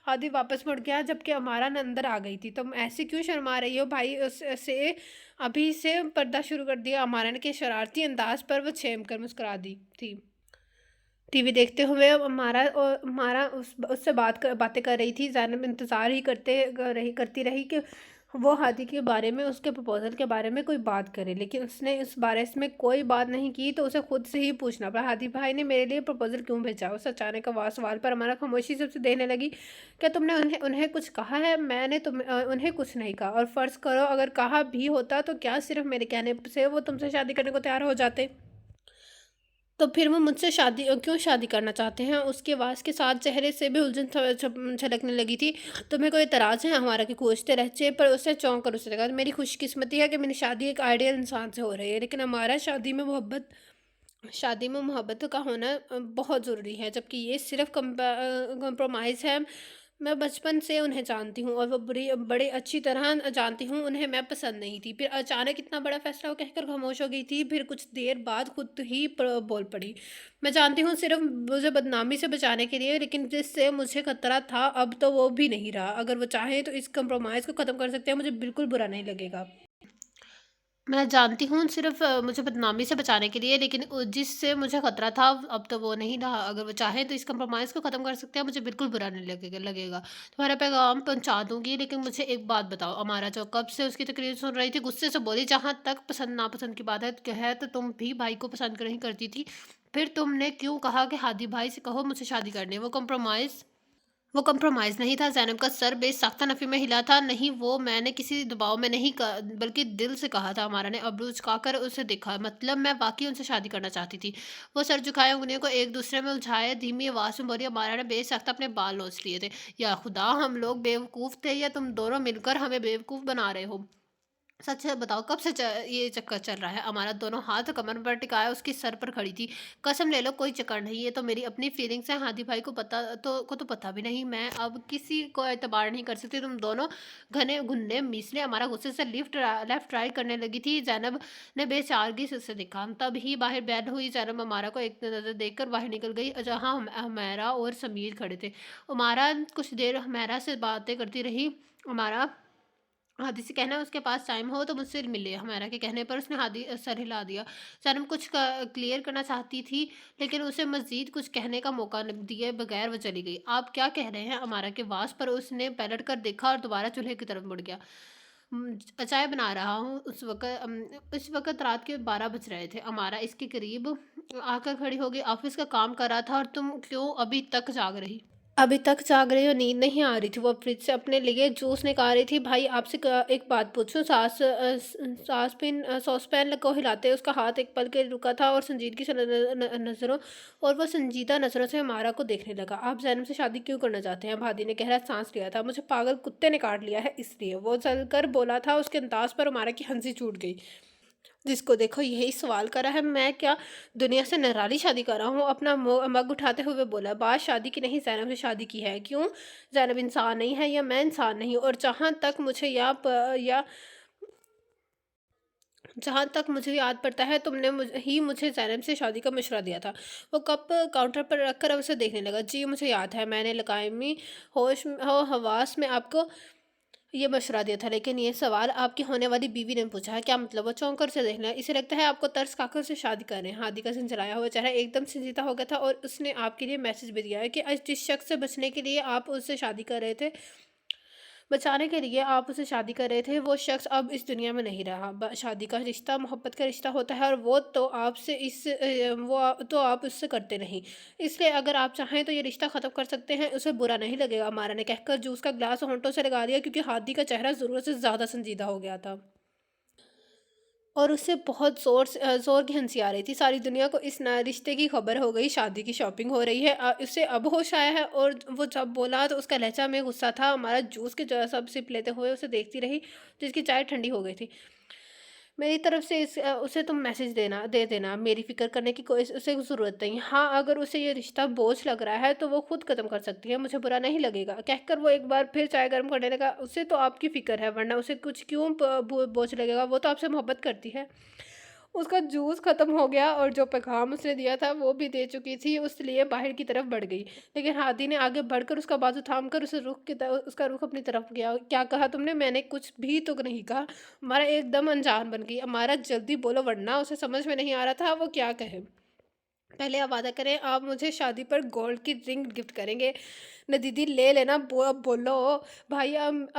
हादी वापस मुड़ गया जबकि हमारा न अंदर आ गई थी। तुम ऐसे क्यों शर्मा रही हो भाई? से अभी से पर्दा शुरू कर दिया। हमारा ने के शरारती अंदाज पर वो छेम कर मुस्कुरा दी थी। टीवी देखते हुए हमारा उससे बातें कर रही थी। ज़ैनब इंतज़ार ही करती रही कि वो हादी के बारे में, उसके प्रपोज़ल के बारे में कोई बात करे, लेकिन उसने इस बारे में कोई बात नहीं की तो उसे खुद से ही पूछना पड़ा। हादी भाई ने मेरे लिए प्रपोज़ल क्यों भेजा? उस अचानक सवाल पर हमारा खामोशी से उसे देने लगी। क्या तुमने उन्हें कुछ कहा है? मैंने उन्हें कुछ नहीं कहा, और फ़र्ज़ करो अगर कहा भी होता तो क्या सिर्फ़ मेरे कहने से वो तुमसे शादी करने को तैयार हो जाते? तो फिर वो मुझसे क्यों शादी करना चाहते हैं? उसकी आवाज़ के साथ चेहरे से भी उलझन छलकने लगी थी। तुम्हें कोई एतराज़ है? हमारा के कोसते रहचे पर उससे चौंक कर उसे लगा। मेरी खुशकिस्मती है कि मेरी शादी एक आइडियल इंसान से हो रही है, लेकिन हमारा शादी में मोहब्बत का होना बहुत ज़रूरी है, जबकि ये सिर्फ़ कंप्रोमाइज़ है। मैं बचपन से उन्हें जानती हूँ और वो बड़े अच्छी तरह जानती हूँ उन्हें मैं पसंद नहीं थी। फिर अचानक इतना बड़ा फ़ैसला वो कहकर खामोश हो गई थी। फिर कुछ देर बाद खुद ही बोल पड़ी। मैं जानती हूँ सिर्फ़ मुझे बदनामी से बचाने के लिए, लेकिन जिससे मुझे खतरा था अब तो वो भी नहीं रहा। अगर वो चाहें तो इस कंप्रोमाइज़ को ख़त्म कर सकते हैं, मुझे बिल्कुल बुरा नहीं लगेगा। मैं जानती हूँ सिर्फ़ मुझे बदनामी से बचाने के लिए, लेकिन जिससे मुझे खतरा था अब तो वो नहीं रहा। अगर वो चाहें तो इस कंप्रोमाइज़ को ख़त्म कर सकते हैं, मुझे बिल्कुल बुरा नहीं लगेगा। तुम्हारा पैगाम पहुँचा दूँगी, लेकिन मुझे एक बात बताओ। अमारा जो कब से उसकी तकरीर सुन रही थी, गुस्से से बोली, जहाँ तक पसंद नापसंद की बात है तो तुम भी भाई को पसंद नहीं करती थी। फिर तुमने क्यों कहा कि हादी भाई से कहो मुझसे शादी करनी है? वो कंप्रोमाइज़ वो कंप्रोमाइज़ नहीं था, ज़ैनब का सर बेसाख्ता नफ़ी में हिला था, नहीं वो मैंने किसी दबाव में नहीं बल्कि दिल से कहा था। अमारा ने अब्रू झुकाकर उसे देखा, मतलब मैं वाक़ई उनसे शादी करना चाहती थी। वो सर झुकाए उँगलियों को एक दूसरे में उलझाए धीमी आवाज़ में बोली। अमारा ने बेसाख्ता अपने बाल नोच लिए थे। या खुदा, हम लोग बेवकूफ़ थे या तुम दोनों मिलकर हमें बेवकूफ़ बना रहे हो? सच है बताओ, कब से ये चक्कर चल रहा है? हमारा दोनों हाथ कमर पर टिकाया उसके सर पर खड़ी थी। कसम ले लो, कोई चक्कर नहीं, ये तो मेरी अपनी फीलिंग्स है। हादी भाई को तो पता भी नहीं। मैं अब किसी को एतबार नहीं कर सकती। तुम दोनों घने घुन्ने मिसले। हमारा गुस्से से लेफ्ट राइट करने लगी थी। जैनब ने बेचारगी से उसे देखा। तब ही बाहर बैन हुई। जैनब हमारा को एक नज़र देखकर बाहर निकल गई, जहाँ हमारा और समीर खड़े थे। हमारा कुछ देर हमारा से बातें करती रही। हमारा हादी से कहना, उसके पास टाइम हो तो मुझसे मिले। हमारा के कहने पर उसने सर हिला दिया। सनम कुछ क्लियर करना चाहती थी, लेकिन उसे मजीद कुछ कहने का मौका न दिए बगैर वो चली गई। आप क्या कह रहे हैं? हमारा के वास पर उसने पलट कर देखा और दोबारा चूल्हे की तरफ मुड़ गया। चाय बना रहा हूँ। उस वक्त रात के 12 बज रहे थे। हमारा इसके करीब आकर खड़ी हो गई। ऑफिस का काम कर रहा था और तुम क्यों अभी तक जाग रही? अभी तक जाग रही हो? नींद नहीं आ रही थी? वो फ्रिज से अपने लिए जूस निकाल रही थी। भाई आपसे एक बात पूछूं? सॉस पैन को हिलाते उसका हाथ एक पल के लिए रुका था और संजीदगी से नजरों और वो संजीदा नजरों से हमारा को देखने लगा। आप जैनब से शादी क्यों करना चाहते हैं? भादी ने गहरा सांस लिया था। मुझे पागल कुत्ते ने काट लिया है इसलिए, वो चल कर बोला था। उसके अंदाज पर हमारा की हंसी छूट गई। जिसको देखो यही सवाल करा है, मैं क्या दुनिया से निराली शादी कर रहा हूँ? अपना मग उठाते हुए बोला। बात शादी की नहीं, जैनब से शादी की है। क्यों? जैनब इंसान नहीं है या मैं इंसान नहीं हूँ? और जहाँ तक मुझे याद पड़ता है, तुमने मुझे जैनब से शादी का मशवरा दिया था। वो कप काउंटर पर रखकर अब उसे देखने लगा। जी मुझे याद है, मैंने लकामी हवास में आपको ये मशवरा दिया था, लेकिन ये सवाल आपकी होने वाली बीवी ने पूछा है। क्या मतलब? वो चौंक कर उसे देखना है। इसे लगता है आपको तरस खाकर से शादी कर रहे हैं। हादी का झंझलाया हुआ चेहरा एकदम संजीदा हो गया था और उसने आपके लिए मैसेज भी दिया है कि आज जिस शख्स से बचने के लिए आप उससे शादी कर रहे थे, बचाने के लिए आप उससे शादी कर रहे थे, वो शख्स अब इस दुनिया में नहीं रहा। शादी का रिश्ता मोहब्बत का रिश्ता होता है और तो आप उससे करते नहीं। इसलिए अगर आप चाहें तो ये रिश्ता ख़त्म कर सकते हैं, उसे बुरा नहीं लगेगा। मारा ने कहकर जूस का ग्लास होंठों से लगा दिया, क्योंकि हादी का चेहरा ज़रूरत से ज़्यादा संजीदा हो गया था और उससे बहुत ज़ोर की हंसी आ रही थी। सारी दुनिया को इस नए रिश्ते की खबर हो गई। शादी की शॉपिंग हो रही है। उससे अब होश आया है और वो जब बोला तो उसका लहजा में गुस्सा था। हमारा जूस के जो सब सिप लेते हुए उसे देखती रही, जिसकी चाय ठंडी हो गई थी। मेरी तरफ से उसे तुम मैसेज दे देना। मेरी फ़िक्र करने की कोई उसे ज़रूरत नहीं। हाँ, अगर उसे ये रिश्ता बोझ लग रहा है तो वो खुद ख़त्म कर सकती है, मुझे बुरा नहीं लगेगा। कहकर वो एक बार फिर चाय गर्म करने लगा। उसे तो आपकी फ़िक्र है, वरना उसे कुछ क्यों बोझ लगेगा? वो तो आपसे मोहब्बत करती है। उसका जूस ख़त्म हो गया और जो पैगाम उसने दिया था वो भी दे चुकी थी, इसलिए बाहर की तरफ बढ़ गई। लेकिन हादी ने आगे बढ़कर उसका बाजू थामकर उसका रुख अपनी तरफ किया। क्या कहा तुमने? मैंने कुछ भी तो नहीं कहा। हमारा एकदम अनजान बन गई। हमारा जल्दी बोलो, वरना उसे समझ में नहीं आ रहा था वो क्या कहे। पहले आप वादा करें, आप मुझे शादी पर गोल्ड की रिंग गिफ्ट करेंगे न? दीदी ले लेना। अब बोलो भाई।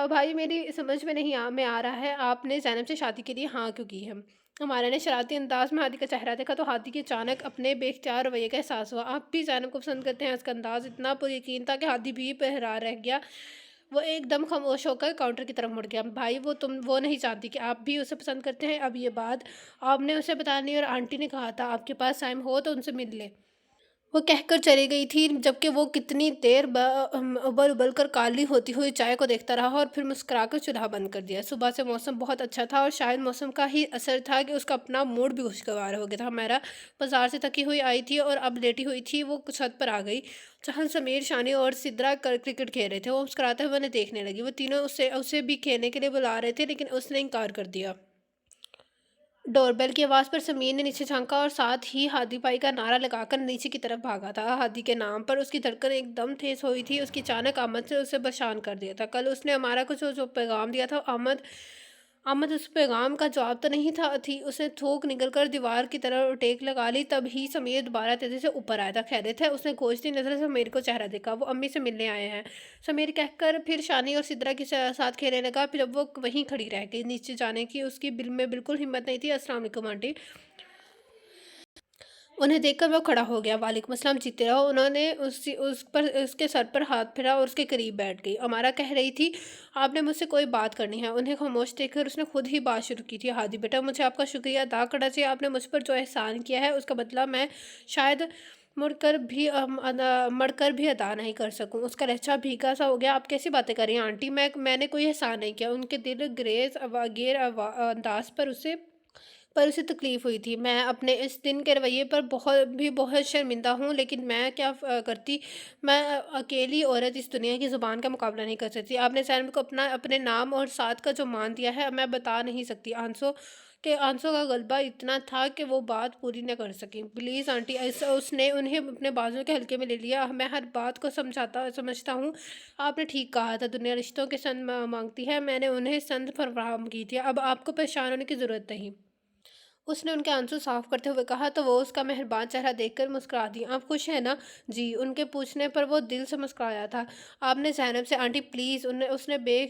भाई मेरी समझ में नहीं आ रहा है, आपने जैनब से शादी के लिए हाँ क्यों की है? हमारा ने शरारती अंदाज में हादी का चेहरा देखा तो हादी के अचानक अपने बेख्तियार रवैये का एहसास हुआ। आप भी जैनब को पसंद करते हैं? उसका अंदाज इतना पुरयकीन था कि हादी भी बहरा रह गया। वो एकदम खामोश होकर काउंटर की तरफ मुड़ गया। भाई वो नहीं चाहती कि आप भी उसे पसंद करते हैं। अब ये बात आपने उसे बतानी, और आंटी ने कहा था आपके पास टाइम हो तो उनसे मिल ले। वो कहकर चली गई थी, जबकि वो कितनी देर उबल उबल कर काली होती हुई चाय को देखता रहा और फिर मुस्कुराकर चूल्हा बंद कर दिया। सुबह से मौसम बहुत अच्छा था और शायद मौसम का ही असर था कि उसका अपना मूड भी खुशगवार हो गया था। मेरा बाजार से थकी हुई आई थी और अब लेटी हुई थी। वो छत पर आ गई जहाँ समीर, शानी और सिद्रा क्रिकेट खेल रहे थे। वो मुस्कुराते हुए उन्हें देखने लगी। वो तीनों उसे उसे भी खेलने के लिए बुला रहे थे, लेकिन उसने इनकार कर दिया। डोरबेल की आवाज़ पर समीर ने नीचे झांका और साथ ही हादी पाई का नारा लगाकर नीचे की तरफ भागा था। हादी के नाम पर उसकी धड़कन एकदम तेज हुई थी। उसकी अचानक आमद से उसे परेशान कर दिया था। कल उसने हमारा कुछ जो पैगाम दिया था, आमद आमद उस पैगाम का जवाब तो नहीं थी। उसने थूक निकलकर दीवार की तरफ टेक लगा ली। तभी समीर दोबारा तेजी से ऊपर आया था। खैरियत है? उसने खोजती नजर से समीर को चेहरा देखा। वो अम्मी से मिलने आए हैं, समीर कहकर फिर शानी और सिद्रा के साथ खेलने लगा। फिर अब वो वहीं खड़ी रह गई। नीचे जाने की उसकी बिल में बिल्कुल हिम्मत नहीं थी। अस्सलाम वालेकुम आंटी। انہیں دیکھ کر وہ کھڑا ہو گیا۔ وعلیکم السلام جیتے رہو۔ انہوں نے اس کے سر پر ہاتھ پھیرا اور اس کے قریب بیٹھ گئی۔ امارا کہہ رہی تھی آپ نے مجھ سے کوئی بات کرنی ہے۔ انہیں خاموش دیکھ کر اس نے خود ہی بات شروع کی تھی۔ ہادی بیٹا مجھے آپ کا شکریہ ادا کرنا چاہیے، آپ نے مجھ پر جو احسان کیا ہے اس کا بدلہ میں شاید مڑ کر بھی ادا نہیں کر سکوں۔ اس کا لہجہ بھیگا سا ہو گیا۔ آپ کیسی باتیں کر رہی ہیں آنٹی، میں نے کوئی احسان نہیں کیا۔ ان کے دل گریز غیر انداز پر اسے تکلیف ہوئی تھی۔ میں اپنے اس دن کے رویے پر بہت شرمندہ ہوں، لیکن میں کیا کرتی، میں اکیلی عورت اس دنیا کی زبان کا مقابلہ نہیں کر سکتی۔ آپ نے زینب کو اپنے نام اور ساتھ کا جو مان دیا ہے میں بتا نہیں سکتی۔ آنسوں کا غلبہ اتنا تھا کہ وہ بات پوری نہ کر سکیں۔ پلیز آنٹی، اس نے انہیں اپنے بازو کے حلقے میں لے لیا۔ میں ہر بات کو سمجھتا ہوں، آپ نے ٹھیک کہا تھا، دنیا رشتوں کے سند مانگتی ہے، میں نے انہیں سند فراہم کی تھی، اب آپ کو پریشان ہونے کی ضرورت نہیں۔ اس نے ان کے آنسو صاف کرتے ہوئے کہا تو وہ اس کا مہربان چہرہ دیکھ کر مسکرا دی۔ آپ خوش ہیں نا؟ جی، ان کے پوچھنے پر وہ دل سے مسکرایا تھا۔ آپ نے زینب سے آنٹی پلیز، اس نے بے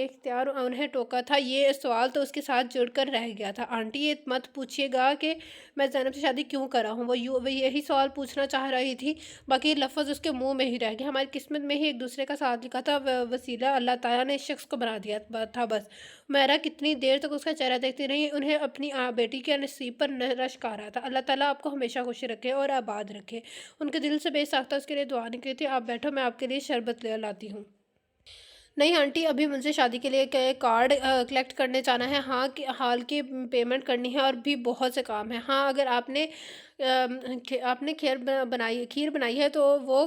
اختیار انہیں ٹوکا تھا۔ یہ سوال تو اس کے ساتھ جڑ کر رہ گیا تھا۔ آنٹی یہ مت پوچھیے گا کہ میں زینب سے شادی کیوں کر رہا ہوں، وہ یہی سوال پوچھنا چاہ رہی تھی، باقی لفظ اس کے منہ میں ہی رہ گیا۔ ہماری قسمت میں ہی ایک دوسرے کا ساتھ لکھا تھا، وسیلہ اللہ تعالیٰ نے اس شخص کو بنا دیا تھا بس۔ میرا کتنی دیر تک اس کا چہرہ دیکھتی رہی، انہیں اپنی بیٹی کے نصیب پر رشک آ رہا تھا۔ اللہ تعالیٰ آپ کو ہمیشہ خوش رکھے اور آباد رکھے۔ ان کے دل سے بے ساختہ اس کے لیے دعا نکلی تھی۔ آپ بیٹھو، میں آپ کے لیے شربت لاتی ہوں۔ نہیں آنٹی، ابھی مجھے شادی کے لیے کارڈ کلیکٹ کرنے جانا ہے، ہاں ہال کی پیمنٹ کرنی ہے اور بھی بہت سے کام ہیں۔ ہاں اگر آپ نے کھیر بنائی ہے تو وہ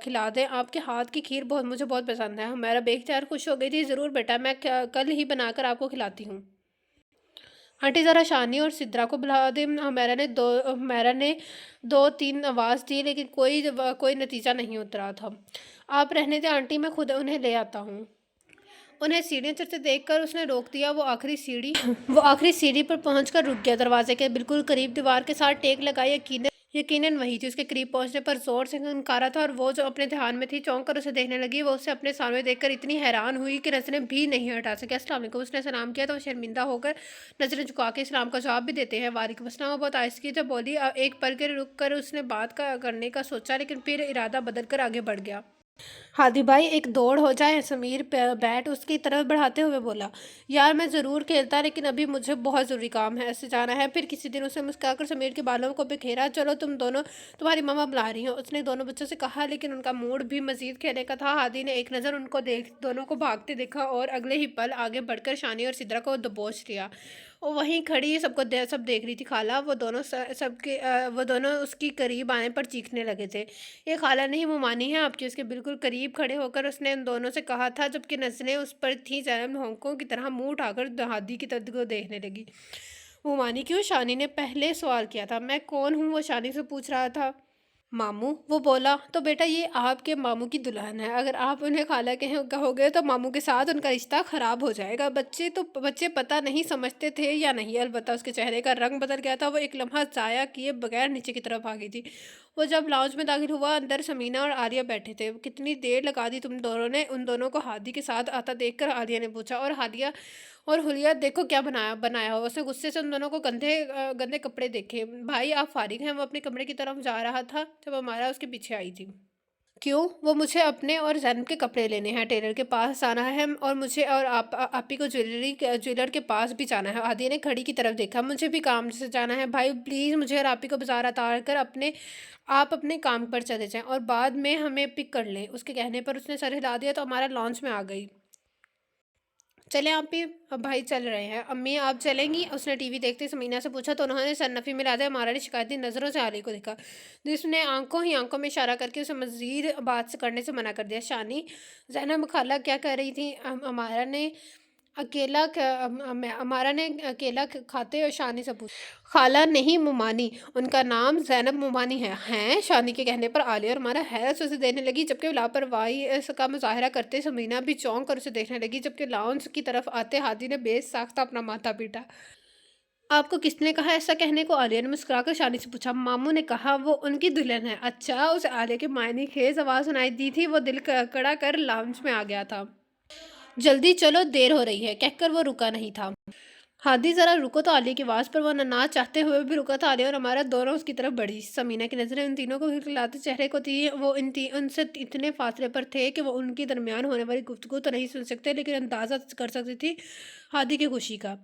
کھلا دیں، آپ کے ہاتھ کی کھیر مجھے بہت پسند ہے۔ میرا بے اختیار خوش ہو گئی تھی۔ ضرور بیٹا، میں کل ہی بنا کر آپ کو کھلاتی ہوں۔ آنٹی ذرا شانی اور سدرا کو بلا دیں۔ میرا نے 2-3 آواز دی لیکن کوئی نتیجہ نہیں اترا تھا۔ آپ رہنے دیں آنٹی، میں خود انہیں لے آتا ہوں۔ انہیں سیڑھیاں چڑھتے دیکھ کر اس نے روک دیا۔ وہ آخری سیڑھی پر پہنچ کر رک گیا۔ دروازے کے بالکل قریب دیوار کے ساتھ ٹیک لگائے، یقیناً وہی تھی۔ اس کے قریب پہنچنے پر زور سے ہنکارا تھا اور وہ جو اپنے دھیان میں تھی چونک کر اسے دیکھنے لگی۔ وہ اسے اپنے سامنے دیکھ کر اتنی حیران ہوئی کہ نظریں بھی نہیں ہٹا سکی۔ السلام علیکم، اس نے سلام کیا تو وہ شرمندہ ہو کر نظریں جھکا کے اسلام کا جواب بھی دیتے ہیں۔ وعلیکم السلام، وہ بہت آہستگی سے بولی۔ ایک پل کے رک کر اس نے بات کرنے کا سوچا لیکن پھر ارادہ بدل کر آگے بڑھ گیا۔ ہادی بھائی ایک دوڑ ہو جائے، سمیر بیٹ اس کی طرف بڑھاتے ہوئے بولا۔ یار میں ضرور کھیلتا لیکن ابھی مجھے بہت ضروری کام ہے، ایسے جانا ہے پھر کسی دن۔ اسے مسکرا کر سمیر کے بالوں کو بکھیرا۔ چلو تمہاری ماما بلا رہی ہیں، اس نے دونوں بچوں سے کہا لیکن ان کا موڈ بھی مزید کھیلنے کا تھا۔ ہادی نے ایک نظر دونوں کو بھاگتے دیکھا اور اگلے ہی پل آگے بڑھ کر شانی اور سدرا کو دبوچ لیا۔ وہ وہیں کھڑی سب دیکھ رہی تھی۔ خالہ، وہ دونوں اس کی قریب آنے پر چیخنے لگے تھے۔ یہ خالہ نہیں مومانی ہے آپ کی، اس کے بالکل قریب کھڑے ہو کر اس نے ان دونوں سے کہا تھا جبکہ نظریں اس پر تھیں۔ زینب ہونکوں کی طرح منہ اٹھا کر ہادی کی طرف دیکھنے لگی۔ مومانی کیوں؟ شانی نے پہلے سوال کیا تھا۔ میں کون ہوں؟ وہ شانی سے پوچھ رہا تھا۔ ماموں، وہ بولا۔ تو بیٹا یہ آپ کے ماموں کی دلہن ہے، اگر آپ انہیں خالہ کہو گے تو ماموں کے ساتھ ان کا رشتہ خراب ہو جائے گا۔ بچے پتہ نہیں سمجھتے تھے یا نہیں، البتہ اس کے چہرے کا رنگ بدل گیا تھا۔ وہ ایک لمحہ ضائع کیے بغیر نیچے کی طرف بھاگی تھی۔ وہ جب لاؤنج میں داخل ہوا، اندر سمینہ اور عالیہ بیٹھے تھے۔ کتنی دیر لگا دی تم دونوں نے؟ ان دونوں کو ہادی کے ساتھ آتا دیکھ کر عالیہ نے پوچھا۔ اور حلیہ دیکھو کیا بنایا ہوا۔ اس نے غصے سے ان دونوں کو گندے کپڑے دیکھے۔ بھائی آپ فارغ ہیں؟ وہ اپنے کمرے کی طرف جا رہا تھا جب ہمارا اس کے پیچھے آئی تھی۔ کیوں؟ وہ مجھے اپنے اور زینب کے کپڑے لینے ہیں، ٹیلر کے پاس جانا ہے اور مجھے اور آپی کو جویلر کے پاس بھی جانا ہے۔ عادیہ نے گھڑی کی طرف دیکھا۔ مجھے بھی کام سے جانا ہے بھائی، پلیز مجھے اور آپی کو بازار اتار کر آپ اپنے کام پر چلے جائیں اور بعد میں ہمیں پک کر لیں۔ اس کے کہنے پر اس نے سر ہلا دیا تو ہمارا لانچ میں آ گئی۔ چلیں آپی، اب بھائی چل رہے ہیں۔ امی آپ چلیں گی؟ اس نے ٹی وی دیکھتے سمینہ سے پوچھا تو انہوں نے سر نفی ملا دیا۔ ہمارا نے شکایتی نظروں سے عالیہ کو دیکھا جس نے آنکھوں میں اشارہ کر کے اسے مزید بات کرنے سے منع کر دیا۔ شانی، زینب خالہ کیا کہہ رہی تھی؟ ہمارا نے اکیلا کھاتے اور شانی سے پوچھا۔ خالہ نہیں، مومانی، ان کا نام زینب مومانی ہے۔ ہیں؟ شانی کے کہنے پر عالیہ اور ہمارا حیرت سے اسے دیکھنے لگی جبکہ لاپرواہی کا مظاہرہ کرتے سمینہ بھی چونک کر اسے دیکھنے لگی جبکہ لاؤنج کی طرف آتے ہادی نے بے ساختہ اپنا ماتھا پیٹا۔ آپ کو کس نے کہا ایسا کہنے کو؟ عالیہ نے مسکرا کر شانی سے پوچھا۔ ماموں نے کہا، وہ ان کی دلہن ہے۔ اچھا؟ اسے عالیہ کی معنی خیز آواز سنائی دی تھی۔ وہ دل کڑا کر لاؤنج میں آ گیا تھا۔ جلدی چلو، دیر ہو رہی ہے، کہہ کر وہ رکا نہیں تھا۔ ہادی ذرا رکو تو علی کی آواز پر وہ نہ چاہتے ہوئے بھی رکا تھا علی اور ہمارا دونوں اس کی طرف بڑھی. سمینہ کی نظریں ان تینوں کو کھلکھلاتے چہرے کو تھی. وہ ان سے اتنے فاصلے پر تھے کہ وہ ان کی درمیان ہونے والی گفتگو تو نہیں سن سکتے لیکن اندازہ کر سکتی تھی ہادی کی خوشی کا.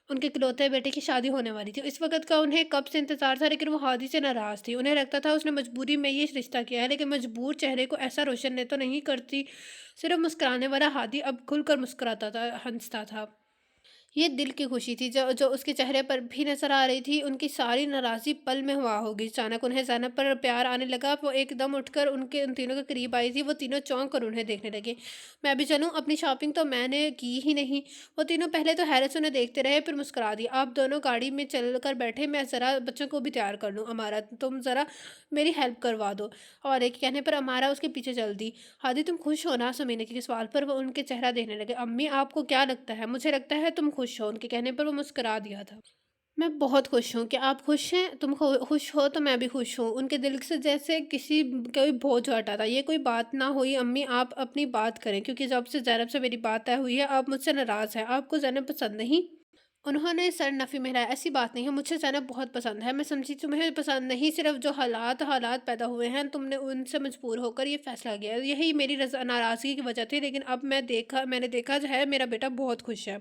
ان کے اکلوتے بیٹے کی شادی ہونے والی تھی. اس وقت کا انہیں کب سے انتظار تھا لیکن وہ ہادی سے ناراض تھی. انہیں لگتا تھا اس نے مجبوری میں یہ رشتہ کیا ہے لیکن مجبور چہرے کو ایسا روشن نے تو نہیں کرتی. صرف مسکرانے والا ہادی اب کھل کر مسکراتا تھا, ہنستا تھا. یہ دل کی خوشی تھی جو اس کے چہرے پر بھی نظر آ رہی تھی. ان کی ساری ناراضی پل میں ہوا ہوگی. اچانک انہیں زینب پر پیار آنے لگا. وہ ایک دم اٹھ کر ان تینوں کے قریب آئی تھی. وہ تینوں چونک کر انہیں دیکھنے لگے. میں بھی چلوں؟ اپنی شاپنگ تو میں نے کی ہی نہیں. وہ تینوں پہلے تو حیرت سے انہیں دیکھتے رہے پھر مسکرا دی. آپ دونوں گاڑی میں چل کر بیٹھے, میں ذرا بچوں کو بھی تیار کر لوں. امارا تم ذرا میری ہیلپ کروا دو. اور ایک کہنے پر امارا اس کے پیچھے چل دی. ہادی تم خوش ہو نا؟ سمینا کے سوال پر وہ ان کے چہرہ دیکھنے لگے. امی آپ کو کیا لگتا ہے؟ مجھے لگتا ہے تم خوش ہو. ان کے کہنے پر وہ مسکرا دیا تھا. میں بہت خوش ہوں. کہ آپ خوش ہیں؟ تم خوش ہو تو میں بھی خوش ہوں. ان کے دل سے جیسے کوئی بوجھ ہٹا تھا. یہ کوئی بات نہ ہوئی امی, آپ اپنی بات کریں کیونکہ جب سے زینب سے میری بات طے ہوئی ہے آپ مجھ سے ناراض ہیں. آپ کو زینب پسند نہیں؟ انہوں نے سر نفی میں ہلایا. ایسی بات نہیں ہے, مجھے زینب بہت پسند ہے. میں سمجھی تمہیں پسند نہیں, صرف جو حالات پیدا ہوئے ہیں تم نے ان سے مجبور ہو کر یہ فیصلہ کیا. یہی میری ناراضگی کی وجہ تھی لیکن اب میں نے دیکھا جو ہے میرا بیٹا بہت خوش ہے.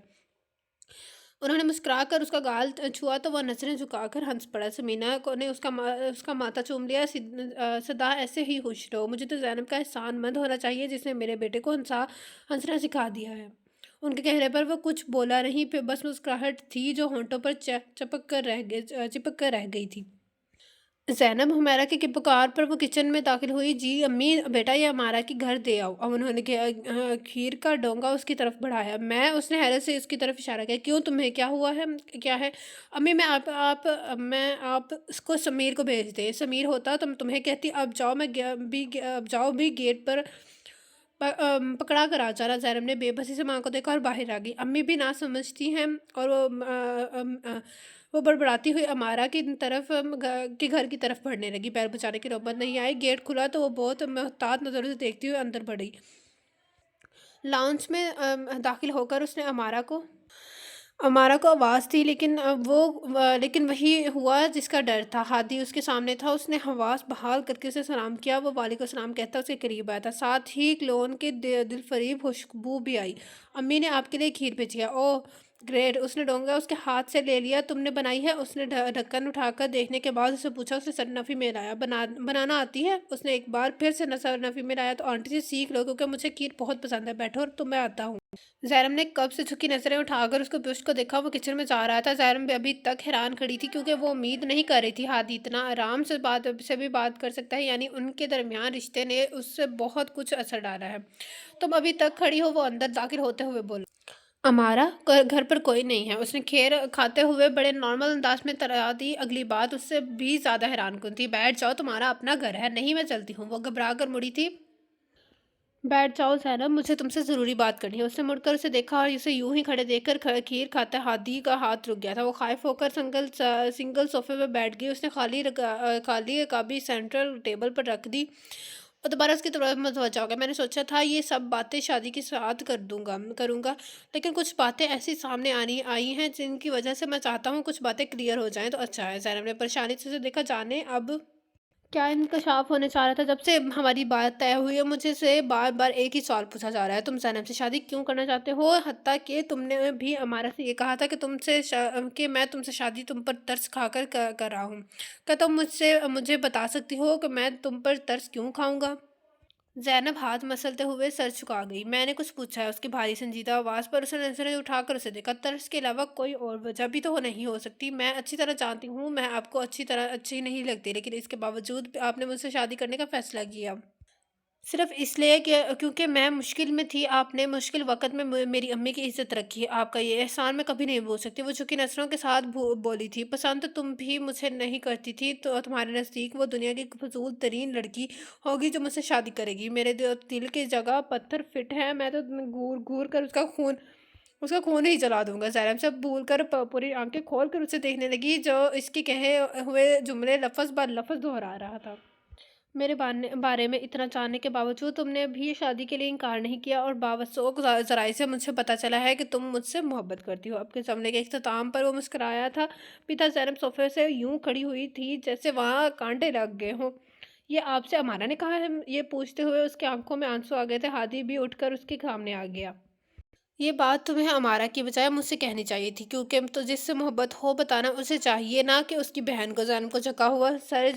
انہوں نے مسکرا کر اس کا گال چھوا تو وہ نظریں جھکا کر ہنس پڑا. سمینا نے اس کا ماتھا چوم لیا. صدا ایسے ہی خوش رہو. مجھے تو زینب کا احسان مند ہونا چاہیے جس نے میرے بیٹے کو ہنسنا سکھا دیا ہے. ان کے کہنے پر وہ کچھ بولا نہیں, پھر بس مسکراہٹ تھی جو ہونٹوں پر چپک کر رہ گئی تھی. زینب حمیرہ کی پکار پر وہ کچن میں داخل ہوئی. جی امی, بیٹا یہ ہمارا کی گھر دے آؤ. اب انہوں نے کھیر کا ڈونگا اس کی طرف بڑھایا. اس نے حیرت سے اس کی طرف اشارہ کیا. کیوں, تمہیں کیا ہوا ہے؟ کیا ہے امی؟ آپ اس کو سمیر کو بھیج دیں. سمیر ہوتا تو تمہیں کہتی اب جاؤ بھی گیٹ پر پکڑا کر آ جانا. زینب نے بے بسی سے ماں کو دیکھا اور باہر آ گئی. امی بھی نہ سمجھتی ہیں. اور وہ بڑبڑاتی ہوئی امارا کی طرف کے گھر کی طرف بڑھنے لگی. پیر بچانے کی نوبت نہیں آئی. گیٹ کھلا تو وہ بہت محتاط نظروں سے دیکھتی ہوئی اندر بڑھی. لاؤنج میں داخل ہو کر اس نے امارا کو آواز دی لیکن وہی ہوا جس کا ڈر تھا. ہادی اس کے سامنے تھا. اس نے حواس بحال کر کے اسے سلام کیا. وہ وعلیکم السلام کہتا اس کے قریب آیا تھا. ساتھ ہی کلون کے دل فریب خوشبو بھی آئی. امی نے آپ کے لیے کھیر بھیجی ہے. اوہ گریٹ. اس نے ڈونگا اس کے ہاتھ سے لے لیا. تم نے بنائی ہے؟ اس نے ڈھکن اٹھا کر دیکھنے کے بعد اسے پوچھا. اس نے سر نفی میں لایا. بنانا آتی ہے؟ اس نے ایک بار پھر سے سر نفی میں لایا. تو آنٹی سے سیکھ لو کیونکہ مجھے کھیر بہت پسند ہے. بیٹھو اور میں آتا ہوں. زینب نے کب سے جھکی نظریں اٹھا کر اس کو پشت کو دیکھا. وہ کچن میں جا رہا تھا. زینب ابھی تک حیران کھڑی تھی کیونکہ وہ امید نہیں کر رہی تھی ہادی اتنا آرام سے بھی بات کر سکتا ہے. یعنی ان کے درمیان رشتے نے اس سے بہت کچھ اثر ڈالا ہے. تم ابھی تک کھڑی ہو؟ وہ اندر داخل ہوتے ہوئے بولا. امارا گھر پر کوئی نہیں ہے. اس نے کھیر کھاتے ہوئے بڑے نارمل انداز میں ترا دی. اگلی بات اس سے بھی زیادہ حیران کن تھی. بیٹھ جاؤ, تمہارا اپنا گھر ہے. نہیں میں چلتی ہوں. وہ گھبرا کر مڑی تھی. بیٹھ جاؤ زینب, مجھے تم سے ضروری بات کرنی ہے. اس نے مڑ کر اسے دیکھا اور اسے یوں ہی کھڑے دیکھ کر کھیر کھاتا ہادی کا ہاتھ رک گیا تھا. وہ خائف ہو کر سنگل صوفے پہ بیٹھ گئی. اس نے خالی رکابی سینٹرل ٹیبل پر رکھ دی اور دوبارہ اس کی طرف متوجہ ہو گیا. میں نے سوچا تھا یہ سب باتیں شادی کے ساتھ کروں گا لیکن کچھ باتیں ایسی سامنے آئی ہیں جن کی وجہ سے میں چاہتا ہوں کچھ باتیں کلیئر ہو جائیں تو اچھا ہے. زینب نے پریشانی سے اسے دیکھا. جانے اب کیا انکشاف ہونے چاہ رہا تھا؟ جب سے ہماری بات طے ہوئی ہے مجھے سے بار بار ایک ہی سوال پوچھا جا رہا ہے. تم زینب سے شادی کیوں کرنا چاہتے ہو؟ حتیٰ کہ تم نے بھی ہمارا سے یہ کہا تھا کہ میں تم سے شادی تم پر ترس کھا کر رہا ہوں. کیا تم مجھے بتا سکتی ہو کہ میں تم پر ترس کیوں کھاؤں گا؟ زینب ہاتھ مسلتے ہوئے سر جھکا گئی. میں نے کچھ پوچھا ہے؟ اس کی بھاری سنجیدہ آواز پر اس نے نظریں اٹھا کر اسے دیکھا. ترس کے علاوہ کوئی اور وجہ بھی تو نہیں ہو سکتی. میں اچھی طرح جانتی ہوں میں آپ کو اچھی نہیں لگتی لیکن اس کے باوجود آپ نے مجھ سے شادی کرنے کا فیصلہ کیا صرف اس لیے کہ کیونکہ میں مشکل میں تھی. آپ نے مشکل وقت میں میری امی کی عزت رکھی. آپ کا یہ احسان میں کبھی نہیں بھول سکتی. وہ جھکی نظروں کے ساتھ بولی تھی. پسند تم بھی مجھے نہیں کرتی تھی تو تمہارے نزدیک وہ دنیا کی فضول ترین لڑکی ہوگی جو مجھ سے شادی کرے گی. میرے دل کی جگہ پتھر فٹ ہے. میں تو گور کر اس کا خون ہی جلا دوں گا. زینب سے بھول کر پوری آنکھیں کھول کر اسے دیکھنے لگی جو اس کے کہے ہوئے جملے لفظ بر لفظ دہرا رہا تھا. मेरे बारे में इतना जानने के बावजूद तुमने भी शादी के लिए इनकार नहीं किया और बावसूख ज़राए से मुझसे पता चला है कि तुम मुझसे मोहब्बत करती हो। आपके सामने के इख्तिताम पर वो मुस्कुराया था। पिता ज़ैनब सोफे से यूं खड़ी हुई थी जैसे वहाँ कांटे लग गए हों। ये आपसे अमारा ने कहा है? ये पूछते हुए उसकी आंखों में आंसू आ गए थे। हादी भी उठकर उसके सामने आ गया। ये बात तुम्हें अमारा की बजाय मुझसे कहनी चाहिए थी, क्योंकि तो जिससे मोहब्बत हो बताना उसे चाहिए, ना कि उसकी बहन को। जैनब को झुका हुआ सर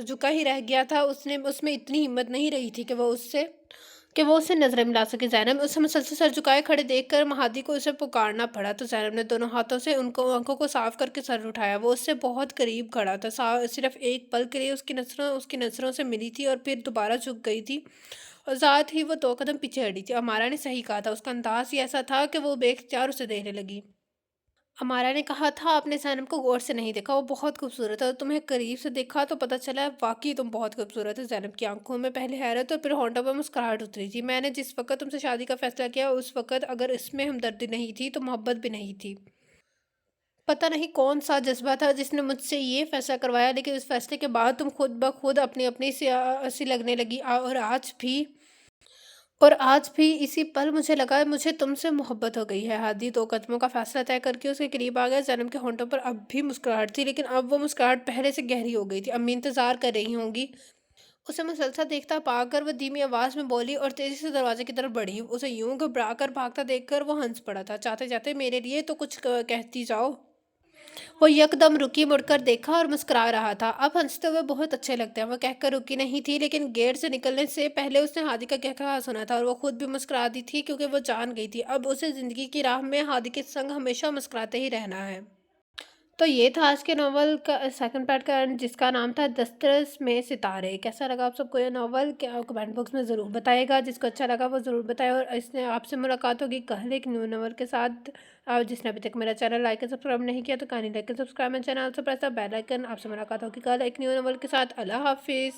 झुका ही रह गया था। उसने उसमें इतनी हिम्मत नहीं रही थी कि वो उससे नजरें मिला सके। जैनब उसे मुसलसल सर झुकाए खड़े देखकर महादी को उसे पुकारना पड़ा, तो जैनब ने दोनों हाथों से उनको आंखों को साफ करके सर उठाया। वो उससे बहुत करीब खड़ा था। सिर्फ एक पल के लिए उसकी नज़रों से मिली थी और फिर दोबारा झुक गई थी। और साथ ही वो 2 कदम पीछे हटी थी। अमारा ने सही कहा था। उसका अंदाज ही ऐसा था कि वो बेख्तियार उसे देखने लगी। अमारा ने कहा था, आपने सैनम को गौर से नहीं देखा, वो बहुत खूबसूरत है, और तुम्हें करीब से देखा तो पता चला वाकई तुम बहुत खूबसूरत है। जैनब की आंखों में पहले हैरत और फिर होंठों पर मुस्कुराहट उतरी थी। मैंने जिस वक्त तुमसे शादी का फैसला किया उस वक्त अगर इसमें हमदर्दी नहीं थी तो मोहब्बत भी नहीं थी। पता नहीं कौन सा जज्बा था जिसने मुझसे ये फैसला करवाया, लेकिन इस फैसले के बाद तुम खुद ब खुद अपनी अपनी सी लगने लगी। और आज भी इसी पल मुझे लगा मुझे तुमसे मोहब्बत हो गई है। हादी 2 कदमों का फैसला तय करके उसके करीब आ गया। जन्म के होंठों पर अब भी मुस्कुराहट थी, लेकिन अब वो मुस्कुराहट पहले से गहरी हो गई थी। अम्मी इंतजार कर रही होंगी। उसे मुसलसल देखता पाकर वो धीमी आवाज में बोली और तेजी से दरवाजे की तरफ बढ़ी। उसे यूं घबरा कर भागता देखकर वो हंस पड़ा था। चाहते चाहते मेरे लिए तो कुछ कहती जाओ। वो यकदम रुकी, मुड़कर देखा और मुस्कुरा रहा था। अब हंसते हुए बहुत अच्छे लगते हैं, वो कहकर रुकी नहीं थी, लेकिन गेट से निकलने से पहले उसने हादी का कहकहा सुना था और वो खुद भी मुस्कुरा दी थी, क्योंकि वो जान गई थी अब उसे जिंदगी की राह में हादी के संग हमेशा मुस्कुराते ही रहना है। तो ये था आज के नावल का सेकंड पार्ट का एंड, जिसका नाम था दस्तरस में सितारे। कैसा लगा आप सबको ये नावल? क्या कमेंट बॉक्स में ज़रूर बताइएगा। जिसको अच्छा लगा वो ज़रूर बताए। और इसने आपसे मुलाकात होगी कल एक न्यू नावल के साथ। और जिसने अभी तक मेरा चैनल लाइक एंड सब्सक्राइब नहीं किया तो काइंडली लाइक एंड सब्सक्राइब मेरा चैनल। से प्रेस द बेल आइकन। आपसे मुलाकात होगी कल एक न्यू नावल के साथ। अल्लाह हाफिज़।